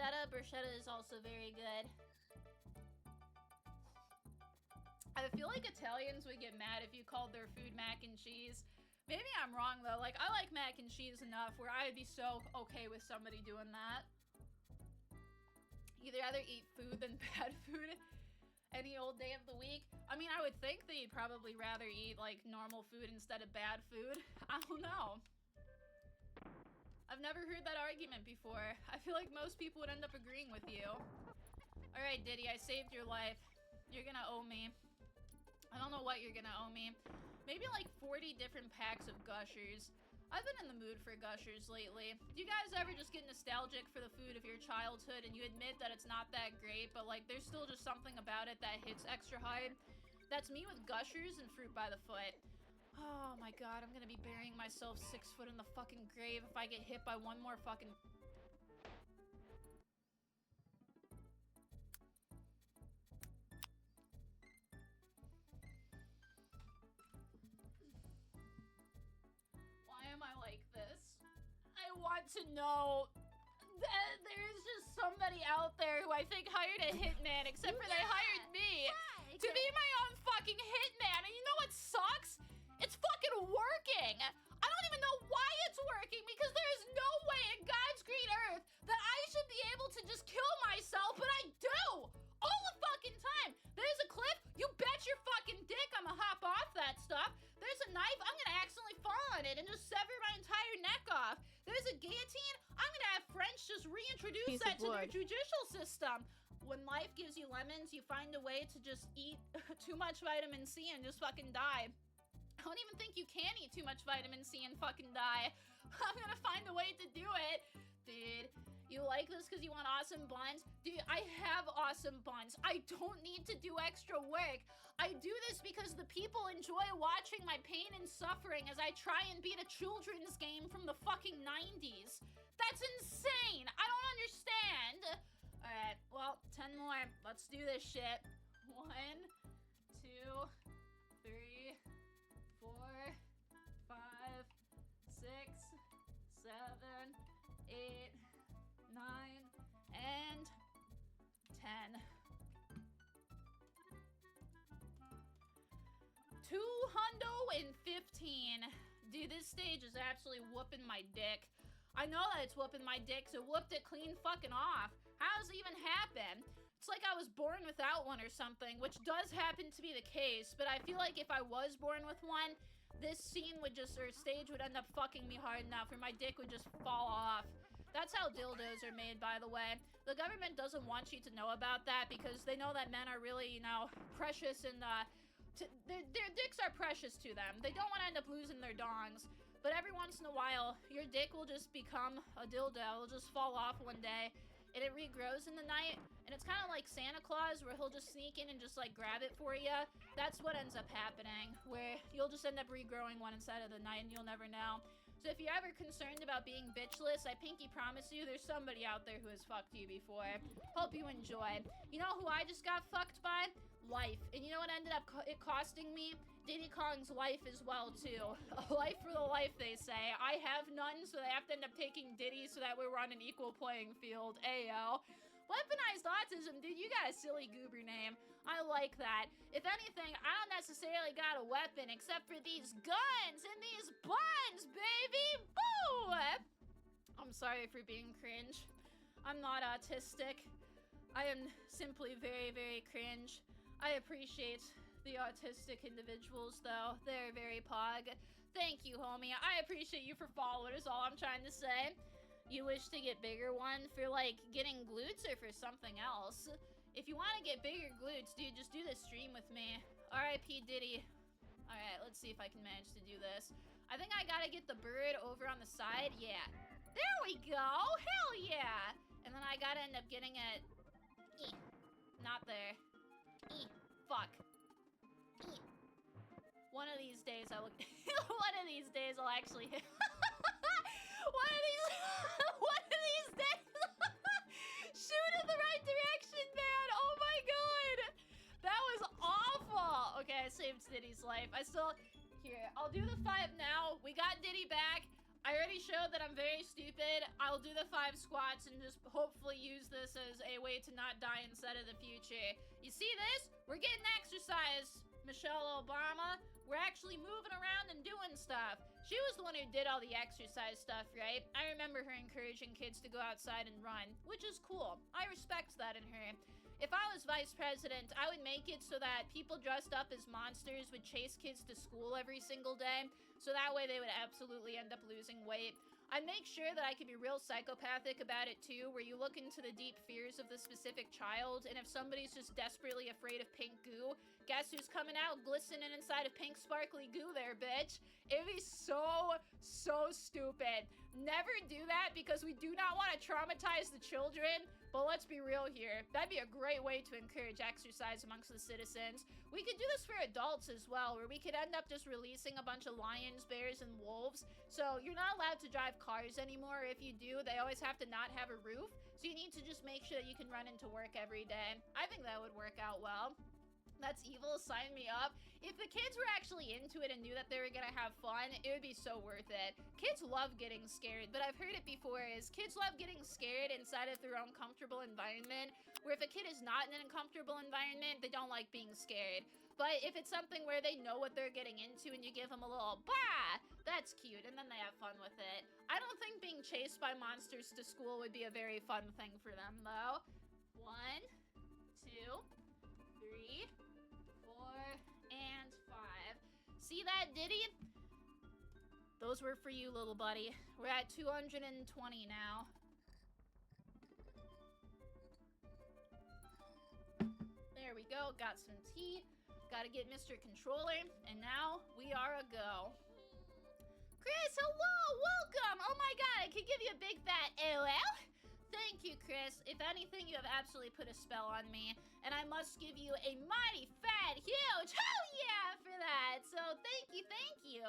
bruschetta. Bruschetta is also very good. I feel like Italians would get mad if you called their food mac and cheese. Maybe I'm wrong though. Like, I like mac and cheese enough where I'd be so okay with somebody doing that. You'd rather eat food than bad food any old day of the week. I mean, I would think that you'd probably rather eat like normal food instead of bad food. I don't know. I've never heard that argument before. I feel like most people would end up agreeing with you. Alright, Diddy, I saved your life. You're gonna owe me. I don't know what you're gonna owe me. Maybe like 40 different packs of Gushers. I've been in the mood for Gushers lately. Do you guys ever just get nostalgic for the food of your childhood and you admit that it's not that great, but like there's still just something about it that hits extra hard? That's me with Gushers and Fruit by the Foot. Oh my god, I'm gonna be burying myself 6 foot in the fucking grave if I get hit by one more fucking... Why am I like this? I want to know that there's just somebody out there who I think hired a hitman, except for they hired me to be my own fucking hitman. And you know what sucks? It's fucking working. I don't even know why it's working, because there is no way in God's green earth that I should be able to just kill myself, but I do all the fucking time. There's a cliff. You bet your fucking dick I'm gonna hop off that stuff. There's a knife. I'm gonna accidentally fall on it and just sever my entire neck off. There's a guillotine. I'm gonna have French just reintroduce that to their judicial system. When life gives you lemons, you find a way to just eat too much vitamin C and just fucking die. I don't even think you can eat too much vitamin C and fucking die. I'm gonna find a way to do it. Dude, you like this because you want awesome buns? Dude, I have awesome buns. I don't need to do extra work. I do this because the people enjoy watching my pain and suffering as I try and beat a children's game from the fucking 90s. That's insane. I don't understand. Alright, well, 10 more. Let's do this shit. 1, 2, 3, 4, 5, 6, 7, 8, 9, and 10. 215. Dude, this stage is absolutely whooping my dick. I know that it's whooping my dick, so whooped it clean fucking off. How does it even happen? It's like I was born without one or something, which does happen to be the case, but I feel like if I was born with one, this scene would just, or stage would end up fucking me hard enough where my dick would just fall off. That's how dildos are made, by the way. The government doesn't want you to know about that because they know that men are really, you know, precious and, their dicks are precious to them. They don't want to end up losing their dongs. But every once in a while, your dick will just become a dildo. It'll just fall off one day, and it regrows in the night. And it's kind of like Santa Claus, where he'll just sneak in and just, like, grab it for you. That's what ends up happening, where you'll just end up regrowing one inside of the night, and you'll never know. So if you're ever concerned about being bitchless, I pinky promise you there's somebody out there who has fucked you before. Hope you enjoy. You know who I just got fucked by? Life. And you know what ended up it costing me? Diddy Kong's life as well, too. A life for the life, they say. I have none, so they have to end up taking Diddy so that we're on an equal playing field. Ayo. Weaponized autism, dude, you got a silly goober name. I like that. If anything, I don't necessarily got a weapon except for these guns and these buns, baby! Boo! I'm sorry for being cringe. I'm not autistic. I am simply very, very cringe. I appreciate the autistic individuals, though. They're very pog. Thank you, homie. I appreciate you for following is all I'm trying to say. You wish to get bigger one for, like, getting glutes or for something else? If you want to get bigger glutes, dude, just do this stream with me. R.I.P. Diddy. Alright, let's see if I can manage to do this. I think I gotta get the bird over on the side. Yeah. There we go! Hell yeah! And then I gotta end up getting it... Not there. Fuck. One of these days I'll... One of these days I'll actually hit... One of these days... Shoot in the right direction, man! Oh my god! That was awful! Okay, I saved Diddy's life. I still... Here, I'll do the 5 now. We got Diddy back. I already showed that I'm very stupid. I'll do the 5 squats and just hopefully use this as a way to not die instead of the future. You see this? We're getting exercise, Michelle Obama. We're actually moving around and doing stuff. She was the one who did all the exercise stuff, right? I remember her encouraging kids to go outside and run, which is cool. I respect that in her. If I was vice president, I would make it so that people dressed up as monsters would chase kids to school every single day, so that way they would absolutely end up losing weight. I'd make sure that I could be real psychopathic about it too, where you look into the deep fears of the specific child, and if somebody's just desperately afraid of pink goo, guess who's coming out glistening inside of pink sparkly goo there, bitch? It'd be so stupid. Never do that because we do not want to traumatize the children. But let's be real here. That'd be a great way to encourage exercise amongst the citizens. We could do this for adults as well, where we could end up just releasing a bunch of lions, bears, and wolves. So you're not allowed to drive cars anymore. If you do, they always have to not have a roof. So you need to just make sure that you can run into work every day. I think that would work out well. That's evil, sign me up. If the kids were actually into it and knew that they were gonna have fun, it would be so worth it. Kids love getting scared, but I've heard it before is kids love getting scared inside of their own comfortable environment, where if a kid is not in an uncomfortable environment, they don't like being scared. But if it's something where they know what they're getting into and you give them a little bah, that's cute, and then they have fun with it. I don't think being chased by monsters to school would be a very fun thing for them, though. 1, 2, 3, 4, and 5. See that, Diddy? Those were for you, little buddy. We're at 220 now. There we go. Got some tea. Gotta get Mr. Controller. And now we are a go. Chris, hello! Welcome! Oh my god, I could give you a big fat LL. Thank you, Chris. If anything, you have absolutely put a spell on me. And I must give you a mighty fat huge oh yeah for that. So thank you, thank you.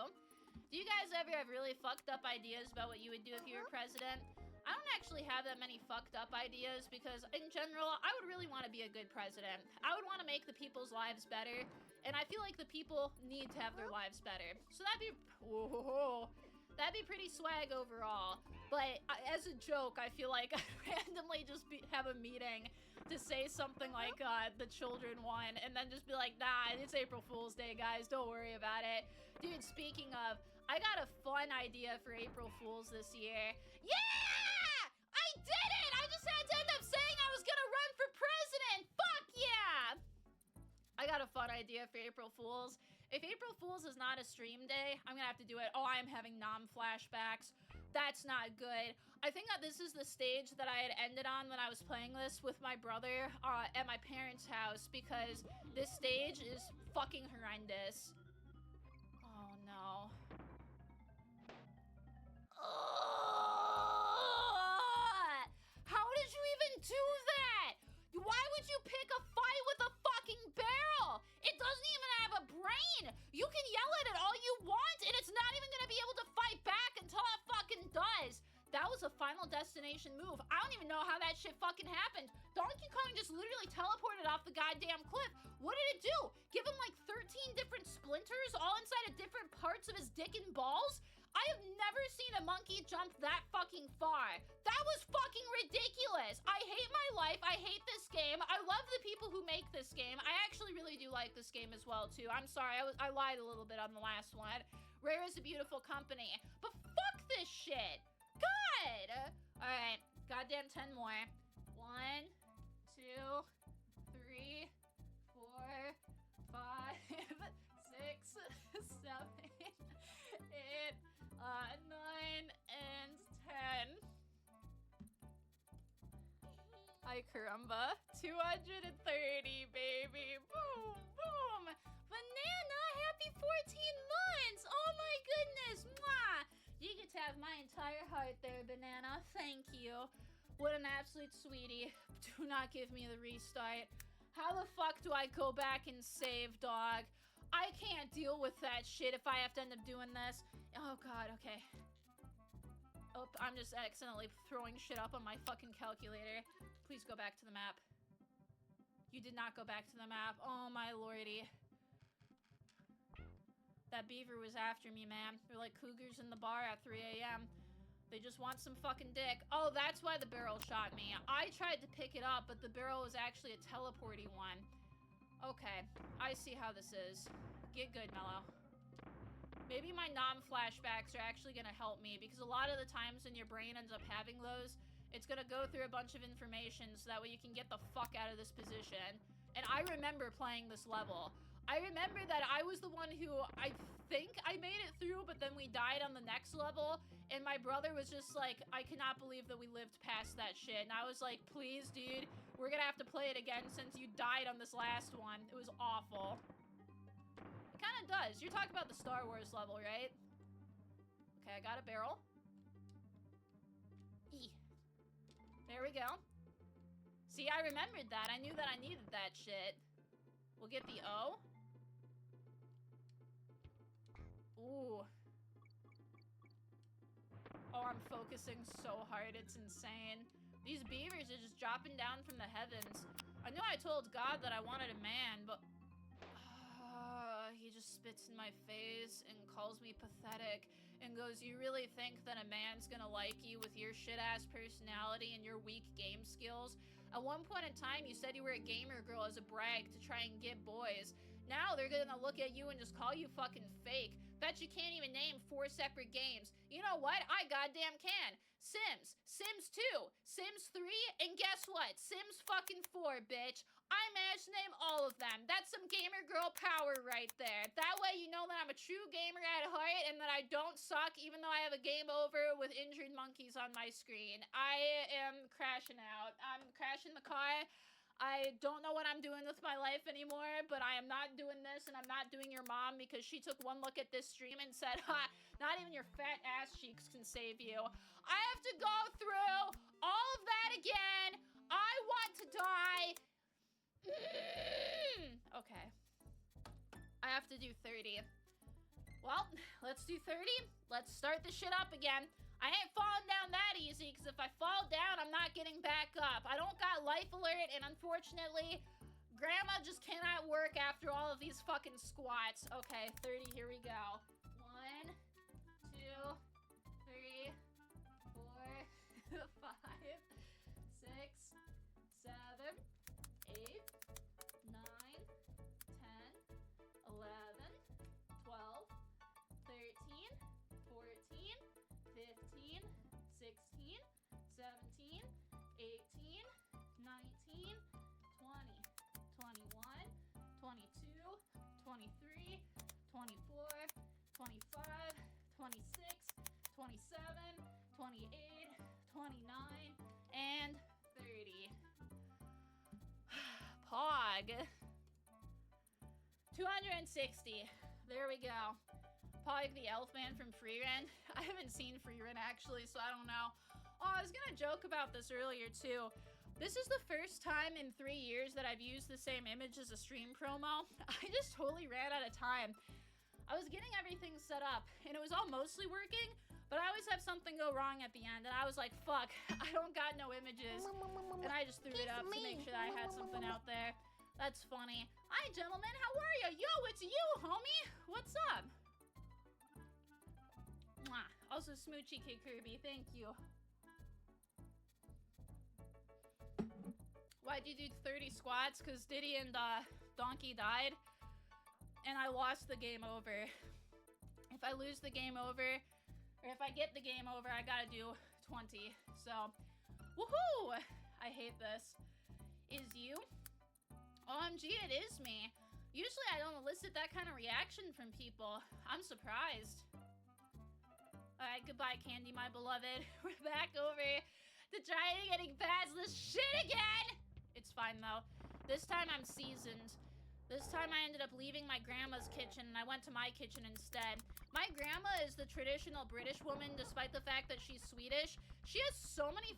Do you guys ever have really fucked up ideas about what you would do if you were president? I don't actually have that many fucked up ideas because in general, I would really want to be a good president. I would want to make the people's lives better. And I feel like the people need to have their lives better. So that'd be, whoa, that'd be pretty swag overall. But as a joke, I feel like I'd randomly just have a meeting to say something like the children won, and then just be like, nah, it's April Fool's Day, guys, don't worry about it. Dude, speaking of, I got a fun idea for April Fool's this year. Yeah! I did it! I just had to end up saying I was gonna run for president! Fuck yeah! I got a fun idea for April Fool's. If April Fool's is not a stream day, I'm gonna have to do it. Oh, I am having flashbacks. That's not good. I think that this is the stage that I had ended on when I was playing this with my brother at my parents' house, because this stage is fucking horrendous. Oh no. How did you even do that? Why would you pick a fight with a fucking barrel? It doesn't even have a brain. You can yell at it all you want, and it's not even gonna be able to fight back until it fucking does. That was a Final Destination move. I don't even know how that shit fucking happened. Donkey Kong just literally teleported off the goddamn cliff. What did it do? Give him like 13 different splinters all inside of different parts of his dick and balls? I have never seen a monkey jump that fucking far. That was fucking ridiculous. I hate my life. I hate this game. I love the people who make this game. I actually really do like this game as well, too. I'm sorry. I lied a little bit on the last one. Rare is a beautiful company. But fuck this shit. God! Alright. Goddamn 10 more. 1, 2, 3, 4, 5, 6, 7, 8, 9, and 10. Ay caramba. 230, baby. Boom, boom. Banana, happy 14 months. Oh my goodness. Mwah. You get to have my entire heart there, Banana. Thank you. What an absolute sweetie. Do not give me the restart. How the fuck do I go back and save, dog? I can't deal with that shit if I have to end up doing this. Oh god, okay. Oh, I'm just accidentally throwing shit up on my fucking calculator. Please go back to the map. You did not go back to the map. Oh my lordy. That beaver was after me, man. They're like cougars in the bar at 3 a.m. They just want some fucking dick. Oh, that's why the barrel shot me. I tried to pick it up, but the barrel was actually a teleporty one. Okay, I see how this is. Get good, Mello. Maybe my non-flashbacks are actually gonna help me, because a lot of the times when your brain ends up having those, it's gonna go through a bunch of information so that way you can get the fuck out of this position. And I remember playing this level. I remember that I was the one who, I think I made it through, but then we died on the next level, and my brother was just like, I cannot believe that we lived past that shit. And I was like, please, dude, we're gonna have to play it again since you died on this last one. It was awful. It kind of does. You're talking about the Star Wars level, right? Okay, I got a barrel. E. There we go. See, I remembered that. I knew that I needed that shit. We'll get the O. Ooh. Oh, I'm focusing so hard, it's insane. These beavers are just dropping down from the heavens. I knew I told God that I wanted a man, but... he just spits in my face and calls me pathetic and goes, you really think that a man's gonna like you with your shit-ass personality and your weak game skills? At one point in time, you said you were a gamer girl as a brag to try and get boys. Now they're gonna look at you and just call you fucking fake. Bet you can't even name 4 separate games. You know what? I goddamn can. Sims, Sims 2, Sims 3, and guess what? Sims fucking 4, bitch. I managed to name all of them. That's some gamer girl power right there. That way you know that I'm a true gamer at heart and that I don't suck even though I have a game over with injured monkeys on my screen. I am crashing out. I'm crashing the car. I don't know what I'm doing with my life anymore, but I am not doing this, and I'm not doing your mom because she took one look at this stream and said, ha, not even your fat ass cheeks can save you. I have to go through all of that again. I want to die. Okay. I have to do 30. Well, let's do 30. Let's start the shit up again. I ain't falling down that easy, because if I fall down, I'm not getting back up. I don't got life alert, and unfortunately, Grandma just cannot work after all of these fucking squats. Okay, 30, here we go. 1, 2, 3, 4, 5, 6, 7, 8, 9, 10, 11, 12, 13, 14, 15, 16, 17, 18, 19, 20, 21, 22, 23, 24, 25, 26, 27, 28, 29, and 30. Pog. 260. There we go. Pog the elf man from Freerun. I haven't seen Freerun actually, so I don't know. Oh, I was gonna joke about this earlier too. This is the first time in 3 years that I've used the same image as a stream promo. I just totally ran out of time. I was getting everything set up, and it was all mostly working, but I always have something go wrong at the end, and I was like, fuck, I don't got no images. And I just threw it up to make sure that I had something out there. That's funny. Hi, gentlemen, how are you? Yo, it's you, homie. What's up? Mwah. Also, Smoochy Kid Kirby, thank you. Why'd you do 30 squats? Because Diddy and Donkey died, and I lost the game over. If I lose the game over, or if I get the game over, I gotta do 20. So, woohoo! I hate this. Is you? OMG, it is me. Usually I don't elicit that kind of reaction from people. I'm surprised. Alright, goodbye, Candy, my beloved. We're back over to trying getting past this shit again! It's fine, though. This time I'm seasoned. This time I ended up leaving my grandma's kitchen, and I went to my kitchen instead. My grandma is the traditional British woman, despite the fact that she's Swedish. She has so many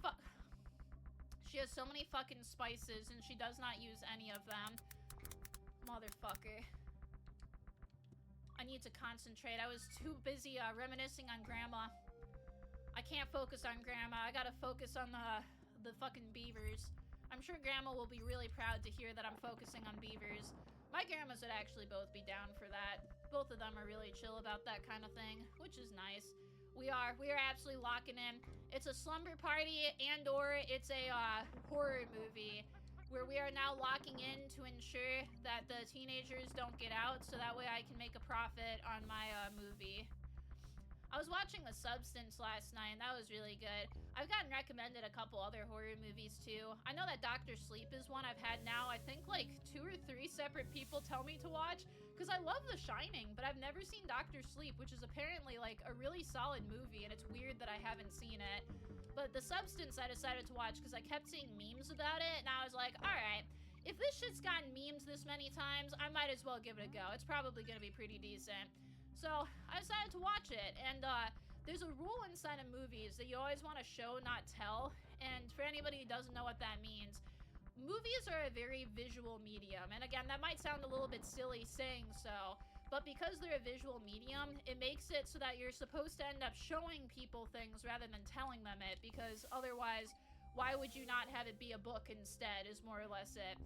fucking spices, and she does not use any of them. Motherfucker. I need to concentrate. I was too busy reminiscing on Grandma. I can't focus on Grandma. I gotta focus on the fucking beavers. I'm sure Grandma will be really proud to hear that I'm focusing on beavers. My grandmas would actually both be down for that. Both of them are really chill about that kind of thing, which is nice. We are absolutely locking in. It's a slumber party and or it's a horror movie where we are now locking in to ensure that the teenagers don't get out so that way I can make a profit on my movie. I was watching The Substance last night and that was really good. I've gotten recommended a couple other horror movies too. I know that Dr. Sleep is one I've had now, I think like 2 or 3 separate people tell me to watch because I love The Shining, but I've never seen Dr. Sleep, which is apparently like a really solid movie and it's weird that I haven't seen it. But The Substance I decided to watch because I kept seeing memes about it and I was like, alright, if this shit's gotten memes this many times, I might as well give it a go. It's probably gonna be pretty decent. So I decided to watch it, and there's a rule inside of movies that you always want to show, not tell. And for anybody who doesn't know what that means, movies are a very visual medium. And again, that might sound a little bit silly saying so, but because they're a visual medium, it makes it so that you're supposed to end up showing people things rather than telling them it, because otherwise, why would you not have it be a book instead, is more or less it.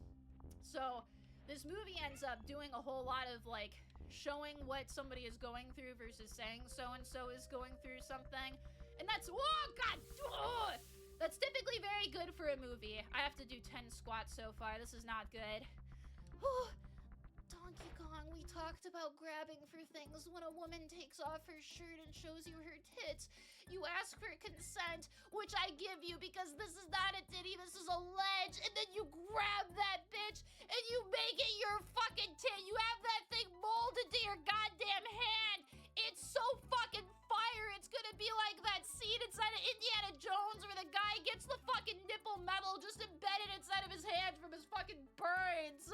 So this movie ends up doing a whole lot of like showing what somebody is going through versus saying so-and-so is going through something. And that's, oh god, oh, that's typically very good for a movie. I have to do 10 squats so far. This is not good. Oh, Donkey Kong, we talked about grabbing for things. When a woman takes off her shirt and shows you her tits, you ask for consent, which I give you because this is not a titty, this is a ledge, and then you grab that bitch and you make it your fucking tit. You have that thing molded to your goddamn hand. It's so fucking fire. It's gonna be like that scene inside of Indiana Jones where the guy gets the fucking nipple metal just embedded inside of his hand from his fucking burns.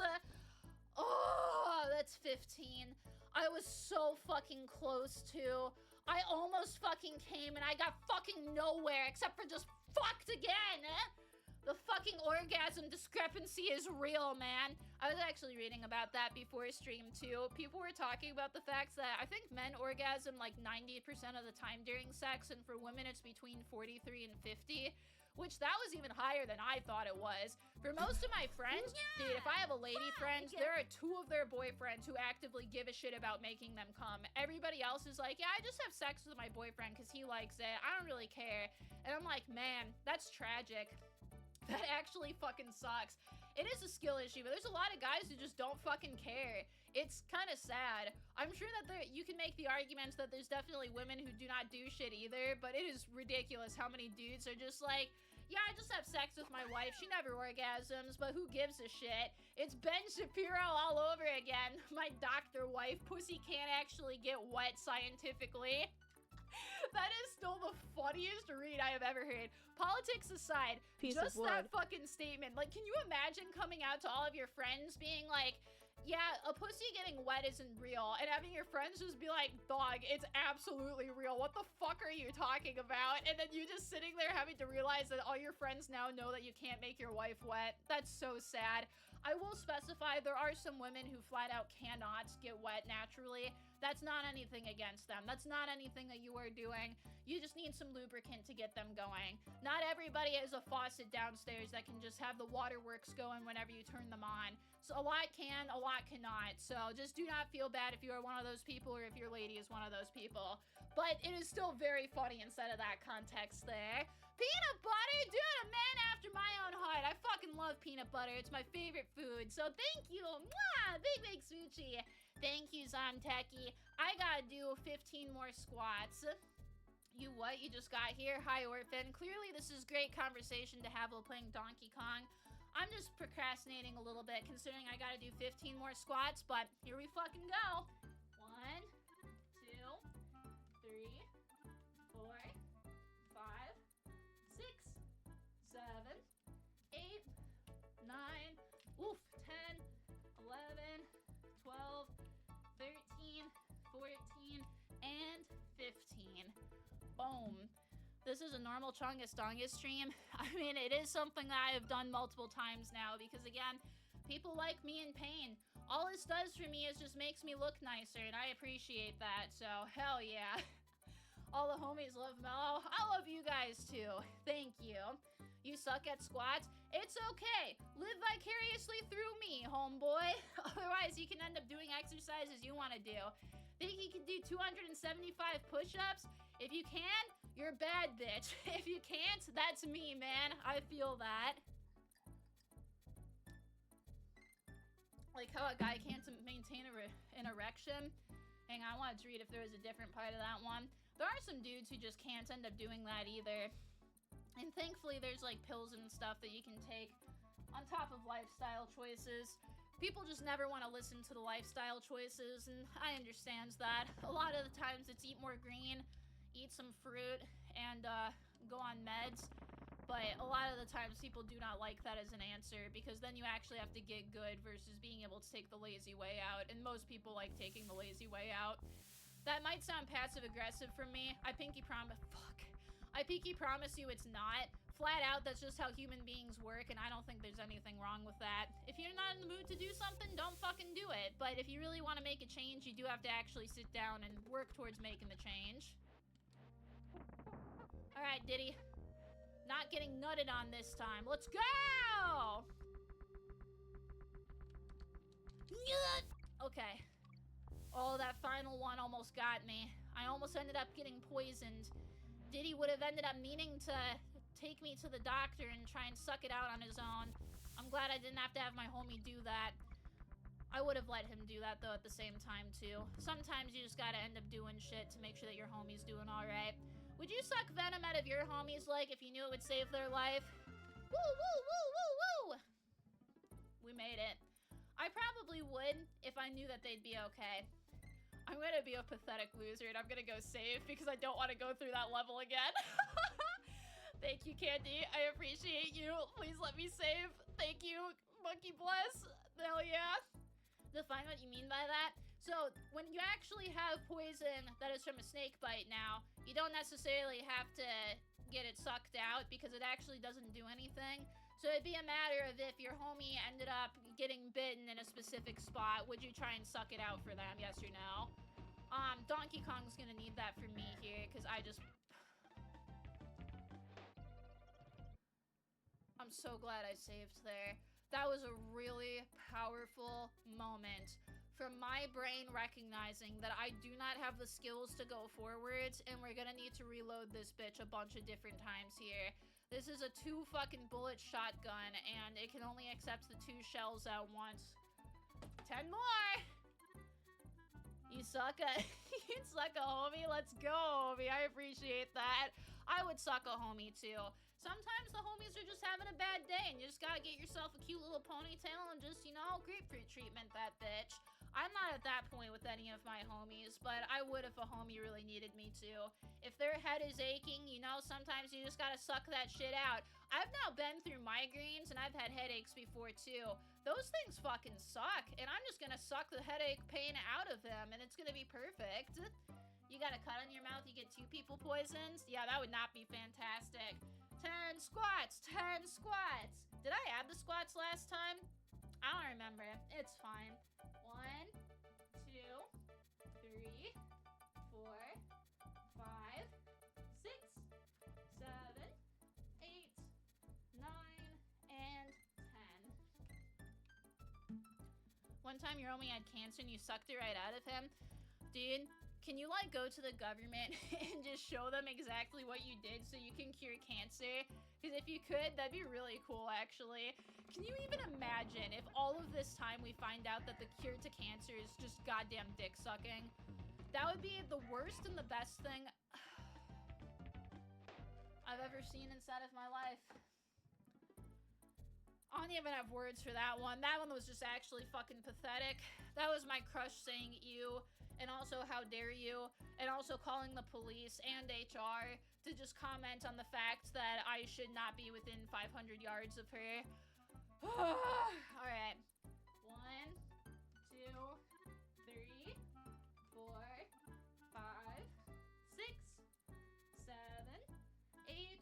Oh, that's 15. I was so fucking close to. I almost fucking came and I got fucking nowhere except for just fucked again. The fucking orgasm discrepancy is real, man. I was actually reading about that before stream too. People were talking about the fact that I think men orgasm like 90% of the time during sex, and for women it's between 43 and 50. Which that was even higher than I thought it was. For most of my friends, dude, if I have a lady friend, there are 2 of their boyfriends who actively give a shit about making them come. Everybody else is like, yeah, I just have sex with my boyfriend because he likes it. I don't really care. And I'm like, man, that's tragic. That actually fucking sucks. It is a skill issue, but there's a lot of guys who just don't fucking care. It's kind of sad. I'm sure that you can make the argument that there's definitely women who do not do shit either, but it is ridiculous how many dudes are just like, yeah, I just have sex with my wife. She never orgasms, but who gives a shit? It's Ben Shapiro all over again. My doctor wife. Pussy can't actually get wet scientifically. That is still the funniest read I have ever heard. Politics aside, just that fucking statement. Like, can you imagine coming out to all of your friends being like, yeah, a pussy getting wet isn't real, and having your friends just be like, dog, it's absolutely real. What the fuck are you talking about? And then you just sitting there having to realize that all your friends now know that you can't make your wife wet. That's so sad. I will specify there are some women who flat out cannot get wet naturally. That's not anything against them. That's not anything that you are doing. You just need some lubricant to get them going. Not everybody has a faucet downstairs that can just have the waterworks going whenever you turn them on. So a lot can, a lot cannot. So just do not feel bad if you are one of those people or if your lady is one of those people. But it is still very funny inside of that context there. Peanut butter? Dude, a man after my own heart. I fucking love peanut butter. It's my favorite food. So thank you. Mwah! Big, big smoochie. Thank you, Zonteki. I gotta do 15 more squats. You what? You just got here? Hi, Orphan. Clearly, this is great conversation to have while playing Donkey Kong. I'm just procrastinating a little bit considering I gotta do 15 more squats, but here we fucking go. 1, 2, 3, 4, 5, 6, 7, 8, 9, oof, 10, 11, 12, 13, 14, and 15. Boom. This is a normal Chongus Dongus stream. I mean, it is something that I have done multiple times now because, again, people like me in pain. All this does for me is just makes me look nicer, and I appreciate that, so hell yeah. All the homies love Mello. I love you guys, too. Thank you. You suck at squats? It's okay. Live vicariously through me, homeboy. Otherwise, you can end up doing exercises you want to do. Think you can do 275 push-ups? If you can, you're a bad bitch. If you can't, that's me, man. I feel that. Like how a guy can't maintain an erection. Hang on, I wanted to read if there was a different part of that one. There are some dudes who just can't end up doing that either. And thankfully, there's like pills and stuff that you can take on top of lifestyle choices. People just never want to listen to the lifestyle choices, and I understand that. A lot of the times it's eat more green, eat some fruit, and go on meds. But a lot of the times people do not like that as an answer, because then you actually have to get good versus being able to take the lazy way out, and most people like taking the lazy way out. That might sound passive-aggressive from me. I pinky promise you it's not. Flat out, that's just how human beings work, and I don't think there's anything wrong with that. If you're not in the mood to do something, don't fucking do it. But if you really want to make a change, you do have to actually sit down and work towards making the change. Alright, Diddy. Not getting nutted on this time. Let's go! Okay. Oh, that final one almost got me. I almost ended up getting poisoned. Diddy would have ended up meaning to take me to the doctor and try and suck it out on his own. I'm glad I didn't have to have my homie do that. I would have let him do that, though, at the same time, too. Sometimes you just gotta end up doing shit to make sure that your homie's doing alright. Would you suck venom out of your homies, like, if you knew it would save their life? Woo, woo, woo, woo, woo! We made it. I probably would if I knew that they'd be okay. I'm gonna be a pathetic loser, and I'm gonna go save because I don't want to go through that level again. Thank you, Candy. I appreciate you. Please let me save. Thank you. Monkey bless. Hell yeah. Define what you mean by that. So, when you actually have poison that is from a snake bite now, you don't necessarily have to get it sucked out because it actually doesn't do anything. So it'd be a matter of if your homie ended up getting bitten in a specific spot, would you try and suck it out for them, yes or no? Donkey Kong's gonna need that from me here, because I'm so glad I saved there. That was a really powerful moment from my brain recognizing that I do not have the skills to go forwards, and we're gonna need to reload this bitch a bunch of different times here. This is a 2 fucking bullet shotgun, and it can only accept the 2 shells at once. 10 more! You suck a homie? Let's go, homie. I appreciate that. I would suck a homie, too. Sometimes the homies are just having a bad day, and you just gotta get yourself a cute little ponytail and just, you know, grapefruit treatment that bitch. I'm not at that point with any of my homies, but I would if a homie really needed me to. If their head is aching, you know, sometimes you just gotta suck that shit out. I've now been through migraines, and I've had headaches before, too. Those things fucking suck, and I'm just gonna suck the headache pain out of them, and it's gonna be perfect. You got a cut on your mouth, you get 2 people poisoned? Yeah, that would not be fantastic. 10 squats, 10 squats. Did I add the squats last time? I don't remember. It's fine. 1, 2, 3, 4, 5, 6, 7, 8, 9, and 10. One time your homie had cancer and you sucked it right out of him. Dude, can you, like, go to the government and just show them exactly what you did so you can cure cancer? Because if you could, that'd be really cool, actually. Can you even imagine if all of this time we find out that the cure to cancer is just goddamn dick sucking? That would be the worst and the best thing I've ever seen inside of my life. I don't even have words for that one. That one was just actually fucking pathetic. That was my crush saying ew. And also, how dare you, and also calling the police and HR to just comment on the fact that I should not be within 500 yards of her. Alright. 1, 2, 3, 4, 5, 6, 7, 8,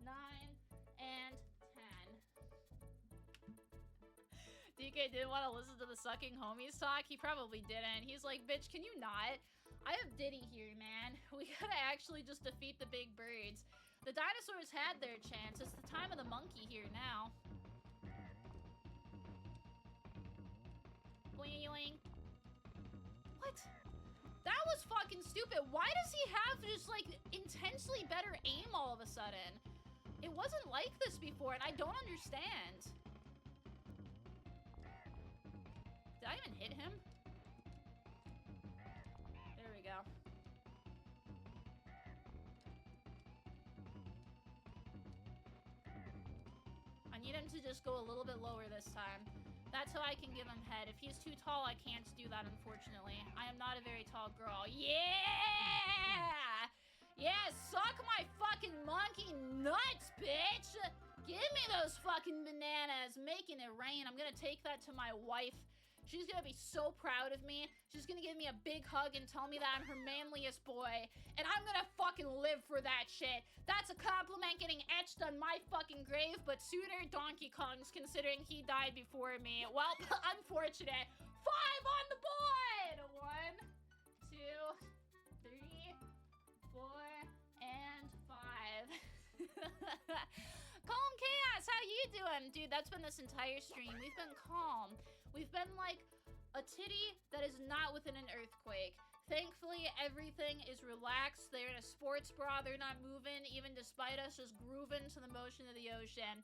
9, and 10. DK didn't want to listen to the sucking homies talk. He probably didn't. He's like, bitch, can you not? I have Diddy here, man. We gotta actually just defeat the big birds. The dinosaurs had their chance. It's the time of the monkey here now. Boing. What? That was was fucking stupid. Why does he have just, like, intensely better aim all of a sudden? It wasn't like this before, and I don't understand. Did I even hit him? There we go. I need him to just go a little bit lower this time. That's how I can give him head. If he's too tall, I can't do that, unfortunately. I am not a very tall girl. Yeah! Yeah, suck my fucking monkey nuts, bitch! Give me those fucking bananas. Making it rain. I'm gonna take that to my wife. She's gonna be so proud of me. She's gonna give me a big hug and tell me that I'm her manliest boy. And I'm gonna fucking live for that shit. That's a compliment getting etched on my fucking grave, but sooner Donkey Kong's, considering he died before me. Well, unfortunate. 5 on the board! 1, 2, 3, 4, and 5. Calm Chaos, how you doing? Dude, that's been this entire stream. We've been calm. We've been like a titty that is not within an earthquake. Thankfully, everything is relaxed. They're in a sports bra. They're not moving, even despite us just grooving to the motion of the ocean.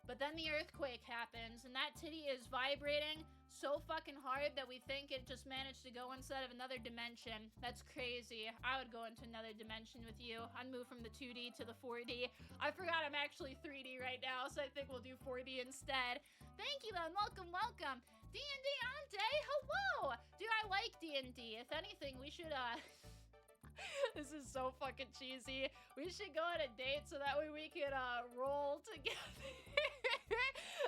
But then the earthquake happens, and that titty is vibrating so fucking hard that we think it just managed to go inside of another dimension. That's crazy. I would go into another dimension with you. I'd move from the 2D to the 4D. I forgot I'm actually 3D right now, so I think we'll do 4D instead. Thank you, then. Welcome, welcome. D&D on day. Hello. Dude, I like D&D. If anything, we should, This is so fucking cheesy. We should go on a date so that way we can, roll together.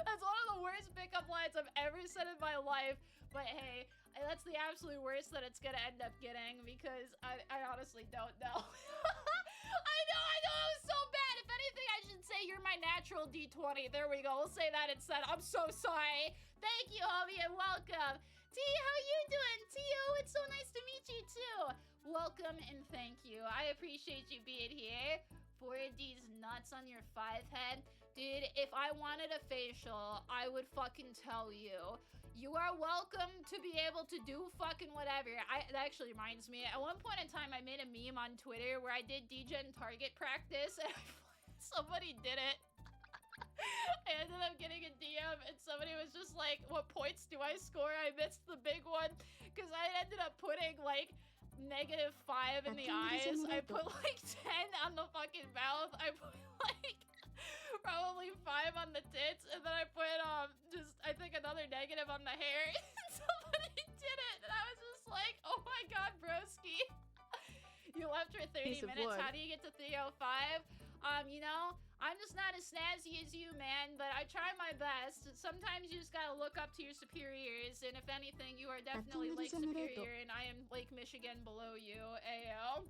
That's one of the worst pickup lines I've ever said in my life. But hey, that's the absolute worst that it's gonna end up getting because I honestly don't know. I know, it was so bad. If anything, I should say you're my natural D20. There we go. We'll say that instead. I'm so sorry. Thank you, homie, and welcome. T, how you doing? Tio, it's so nice to meet you too. Welcome and thank you. I appreciate you being here. 4D's nuts on your 5 head. Dude, if I wanted a facial, I would fucking tell you. You are welcome to be able to do fucking whatever. That actually reminds me, at one point in time, I made a meme on Twitter where I did degen target practice, and somebody did it. I ended up getting a DM, and somebody was just like, what points do I score? I missed the big one, because I ended up putting, like, -5 in the eyes. I put, like, 10 on the fucking mouth. I put, like, probably 5 on the tits, and then I put, I think another negative on the hair. Somebody did it, and I was just like, oh my god, broski. You left for 30 minutes. How do you get to 3:05? You know, I'm just not as snazzy as you, man, but I try my best. Sometimes you just gotta look up to your superiors, and if anything, you are definitely Lake Superior, and I am Lake Michigan below you. Ayo.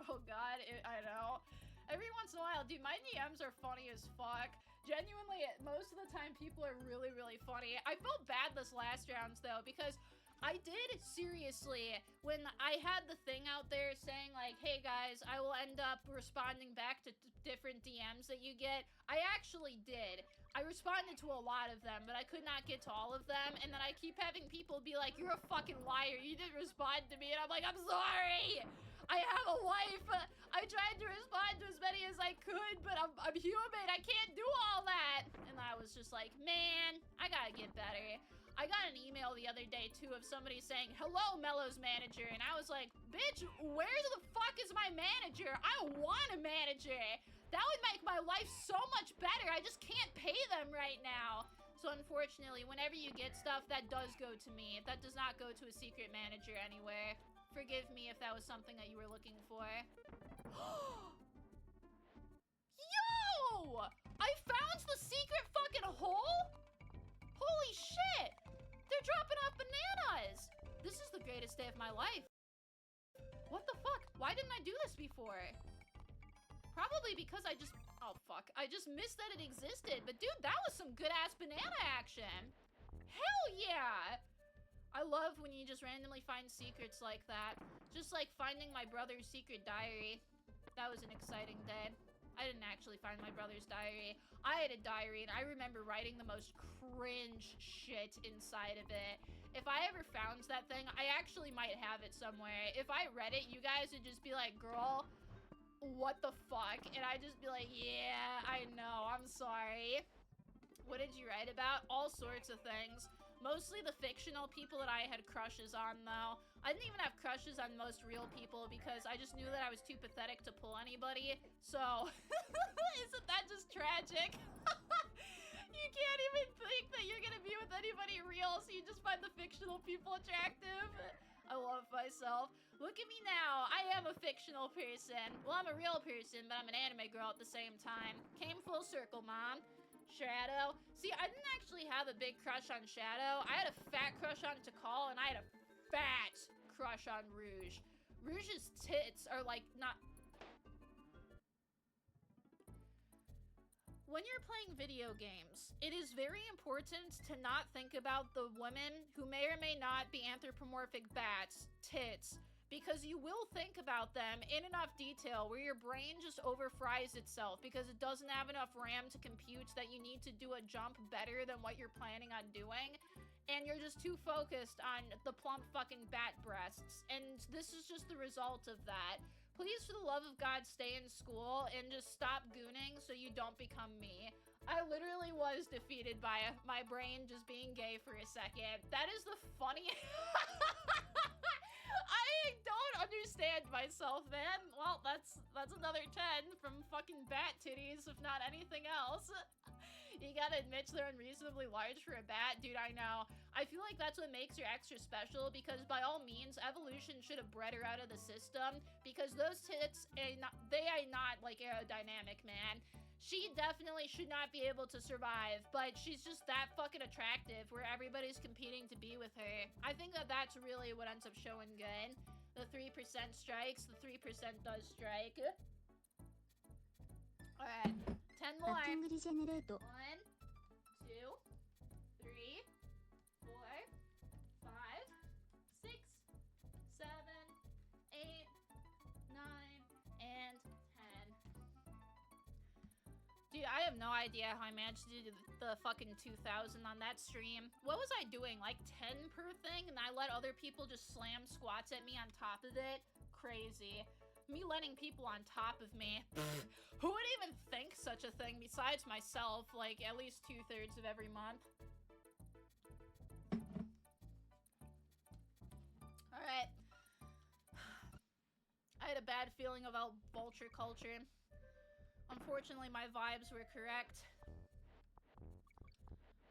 Oh god, I know. Every once in a while, dude, my DMs are funny as fuck. Genuinely, most of the time, people are really, really funny. I felt bad this last round, though, because I did, seriously, when I had the thing out there saying, like, hey, guys, I will end up responding back to different DMs that you get, I actually did. I responded to a lot of them, but I could not get to all of them, and then I keep having people be like, you're a fucking liar, you didn't respond to me, and I'm like, I'm sorry! I have a wife! I tried to respond to as many as I could, but I'm human, I can't do all that! And I was just like, man, I gotta get better. I got an email the other day, too, of somebody saying, hello, Mello's manager, and I was like, bitch, where the fuck is my manager? I want a manager! That would make my life so much better, I just can't pay them right now. So unfortunately, whenever you get stuff, that does go to me. That does not go to a secret manager anywhere. Forgive me if that was something that you were looking for. Yo! I found the secret fucking hole? Holy shit! They're dropping off bananas! This is the greatest day of my life. What the fuck? Why didn't I do this before? Probably because I just... Oh, fuck. I just missed that it existed. But dude, that was some good-ass banana action. Hell yeah! I love when you just randomly find secrets like that. Just like finding my brother's secret diary. That was an exciting day. I didn't actually find my brother's diary. I had a diary, and I remember writing the most cringe shit inside of it. If I ever found that thing, I actually might have it somewhere. If I read it, you guys would just be like, girl, what the fuck? And I'd just be like, yeah, I know, I'm sorry. What did you write about? All sorts of things. Mostly the fictional people that I had crushes on, though. I didn't even have crushes on most real people because I just knew that I was too pathetic to pull anybody. So, isn't that just tragic? You can't even think that you're gonna be with anybody real, so you just find the fictional people attractive. I love myself. Look at me now. I am a fictional person. Well, I'm a real person, but I'm an anime girl at the same time. Came full circle, Mom. Shadow. See, I didn't actually have a big crush on Shadow. I had a fat crush on Tikal, and I had a fat crush on Rouge. Rouge's tits are like not... When you're playing video games, it is very important to not think about the women who may or may not be anthropomorphic bats' tits, because you will think about them in enough detail where your brain just overfries itself because it doesn't have enough RAM to compute that you need to do a jump better than what you're planning on doing, and you're just too focused on the plump fucking bat breasts, and this is just the result of that. Please, for the love of God, stay in school and just stop gooning so you don't become me. I literally was defeated by my brain just being gay for a second. That is the funniest... I don't understand myself, man. Well, that's another 10 from fucking bat titties, if not anything else. You gotta admit they're unreasonably large for a bat. Dude, I know. I feel like that's what makes her extra special, because by all means, evolution should have bred her out of the system, because those tits, they are not, like, aerodynamic, man. She definitely should not be able to survive, but she's just that fucking attractive where everybody's competing to be with her. I think that that's really what ends up showing good. The 3% strikes, the 3% does strike. Alright, 10 more. 1, 2, 3, 4, 5, 6, 7, 8, 9, and 10. Dude, I have no idea how I managed to do the fucking 2,000 on that stream. What was I doing? Like 10 per thing? And I let other people just slam squats at me on top of it? Crazy. Me letting people on top of me. Who would even think such a thing besides myself, like at least 2/3 of every month? Alright. I had a bad feeling about vulture culture. Unfortunately, my vibes were correct.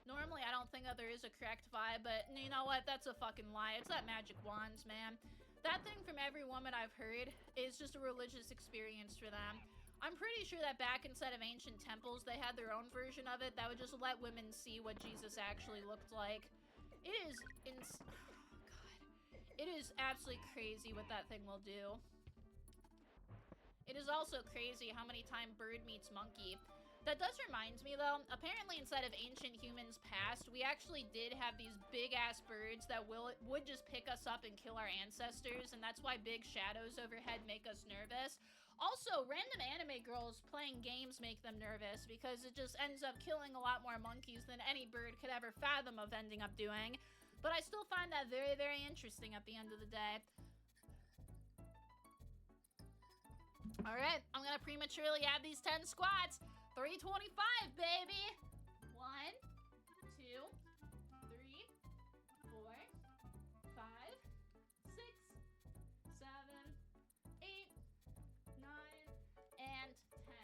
Normally, I don't think that there is a correct vibe, but you know what? That's a fucking lie. It's that magic wands, man. That thing from every woman I've heard is just a religious experience for them. I'm pretty sure that back inside of ancient temples, they had their own version of it that would just let women see what Jesus actually looked like. It is oh, God. It is absolutely crazy what that thing will do. It is also crazy how many times bird meets monkey. That does remind me, though, apparently inside of ancient humans past, we actually did have these big-ass birds that would just pick us up and kill our ancestors, and that's why big shadows overhead make us nervous. Also, random anime girls playing games make them nervous, because it just ends up killing a lot more monkeys than any bird could ever fathom of ending up doing. But I still find that very, very interesting at the end of the day. Alright, I'm gonna prematurely add these 10 squats. 325, baby! 1, 2, 3, 4, 5, 6, 7, 8, 9, and 10.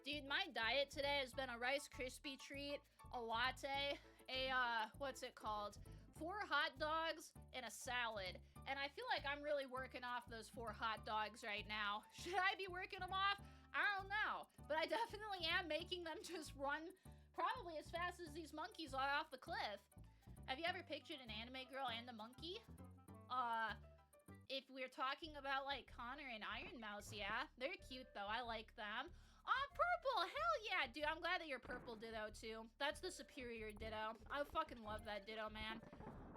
Dude, my diet today has been a Rice Krispie treat, a latte, what's it called? 4 hot dogs, and a salad. And I feel like I'm really working off those 4 hot dogs right now. Should I be working them off? I don't know. But I definitely am making them just run probably as fast as these monkeys are off the cliff. Have you ever pictured an anime girl and a monkey? If we're talking about, like, Connor and Iron Mouse, yeah. They're cute, though. I like them. Purple! Hell yeah! Dude, I'm glad that you're purple Ditto, too. That's the superior Ditto. I fucking love that Ditto, man.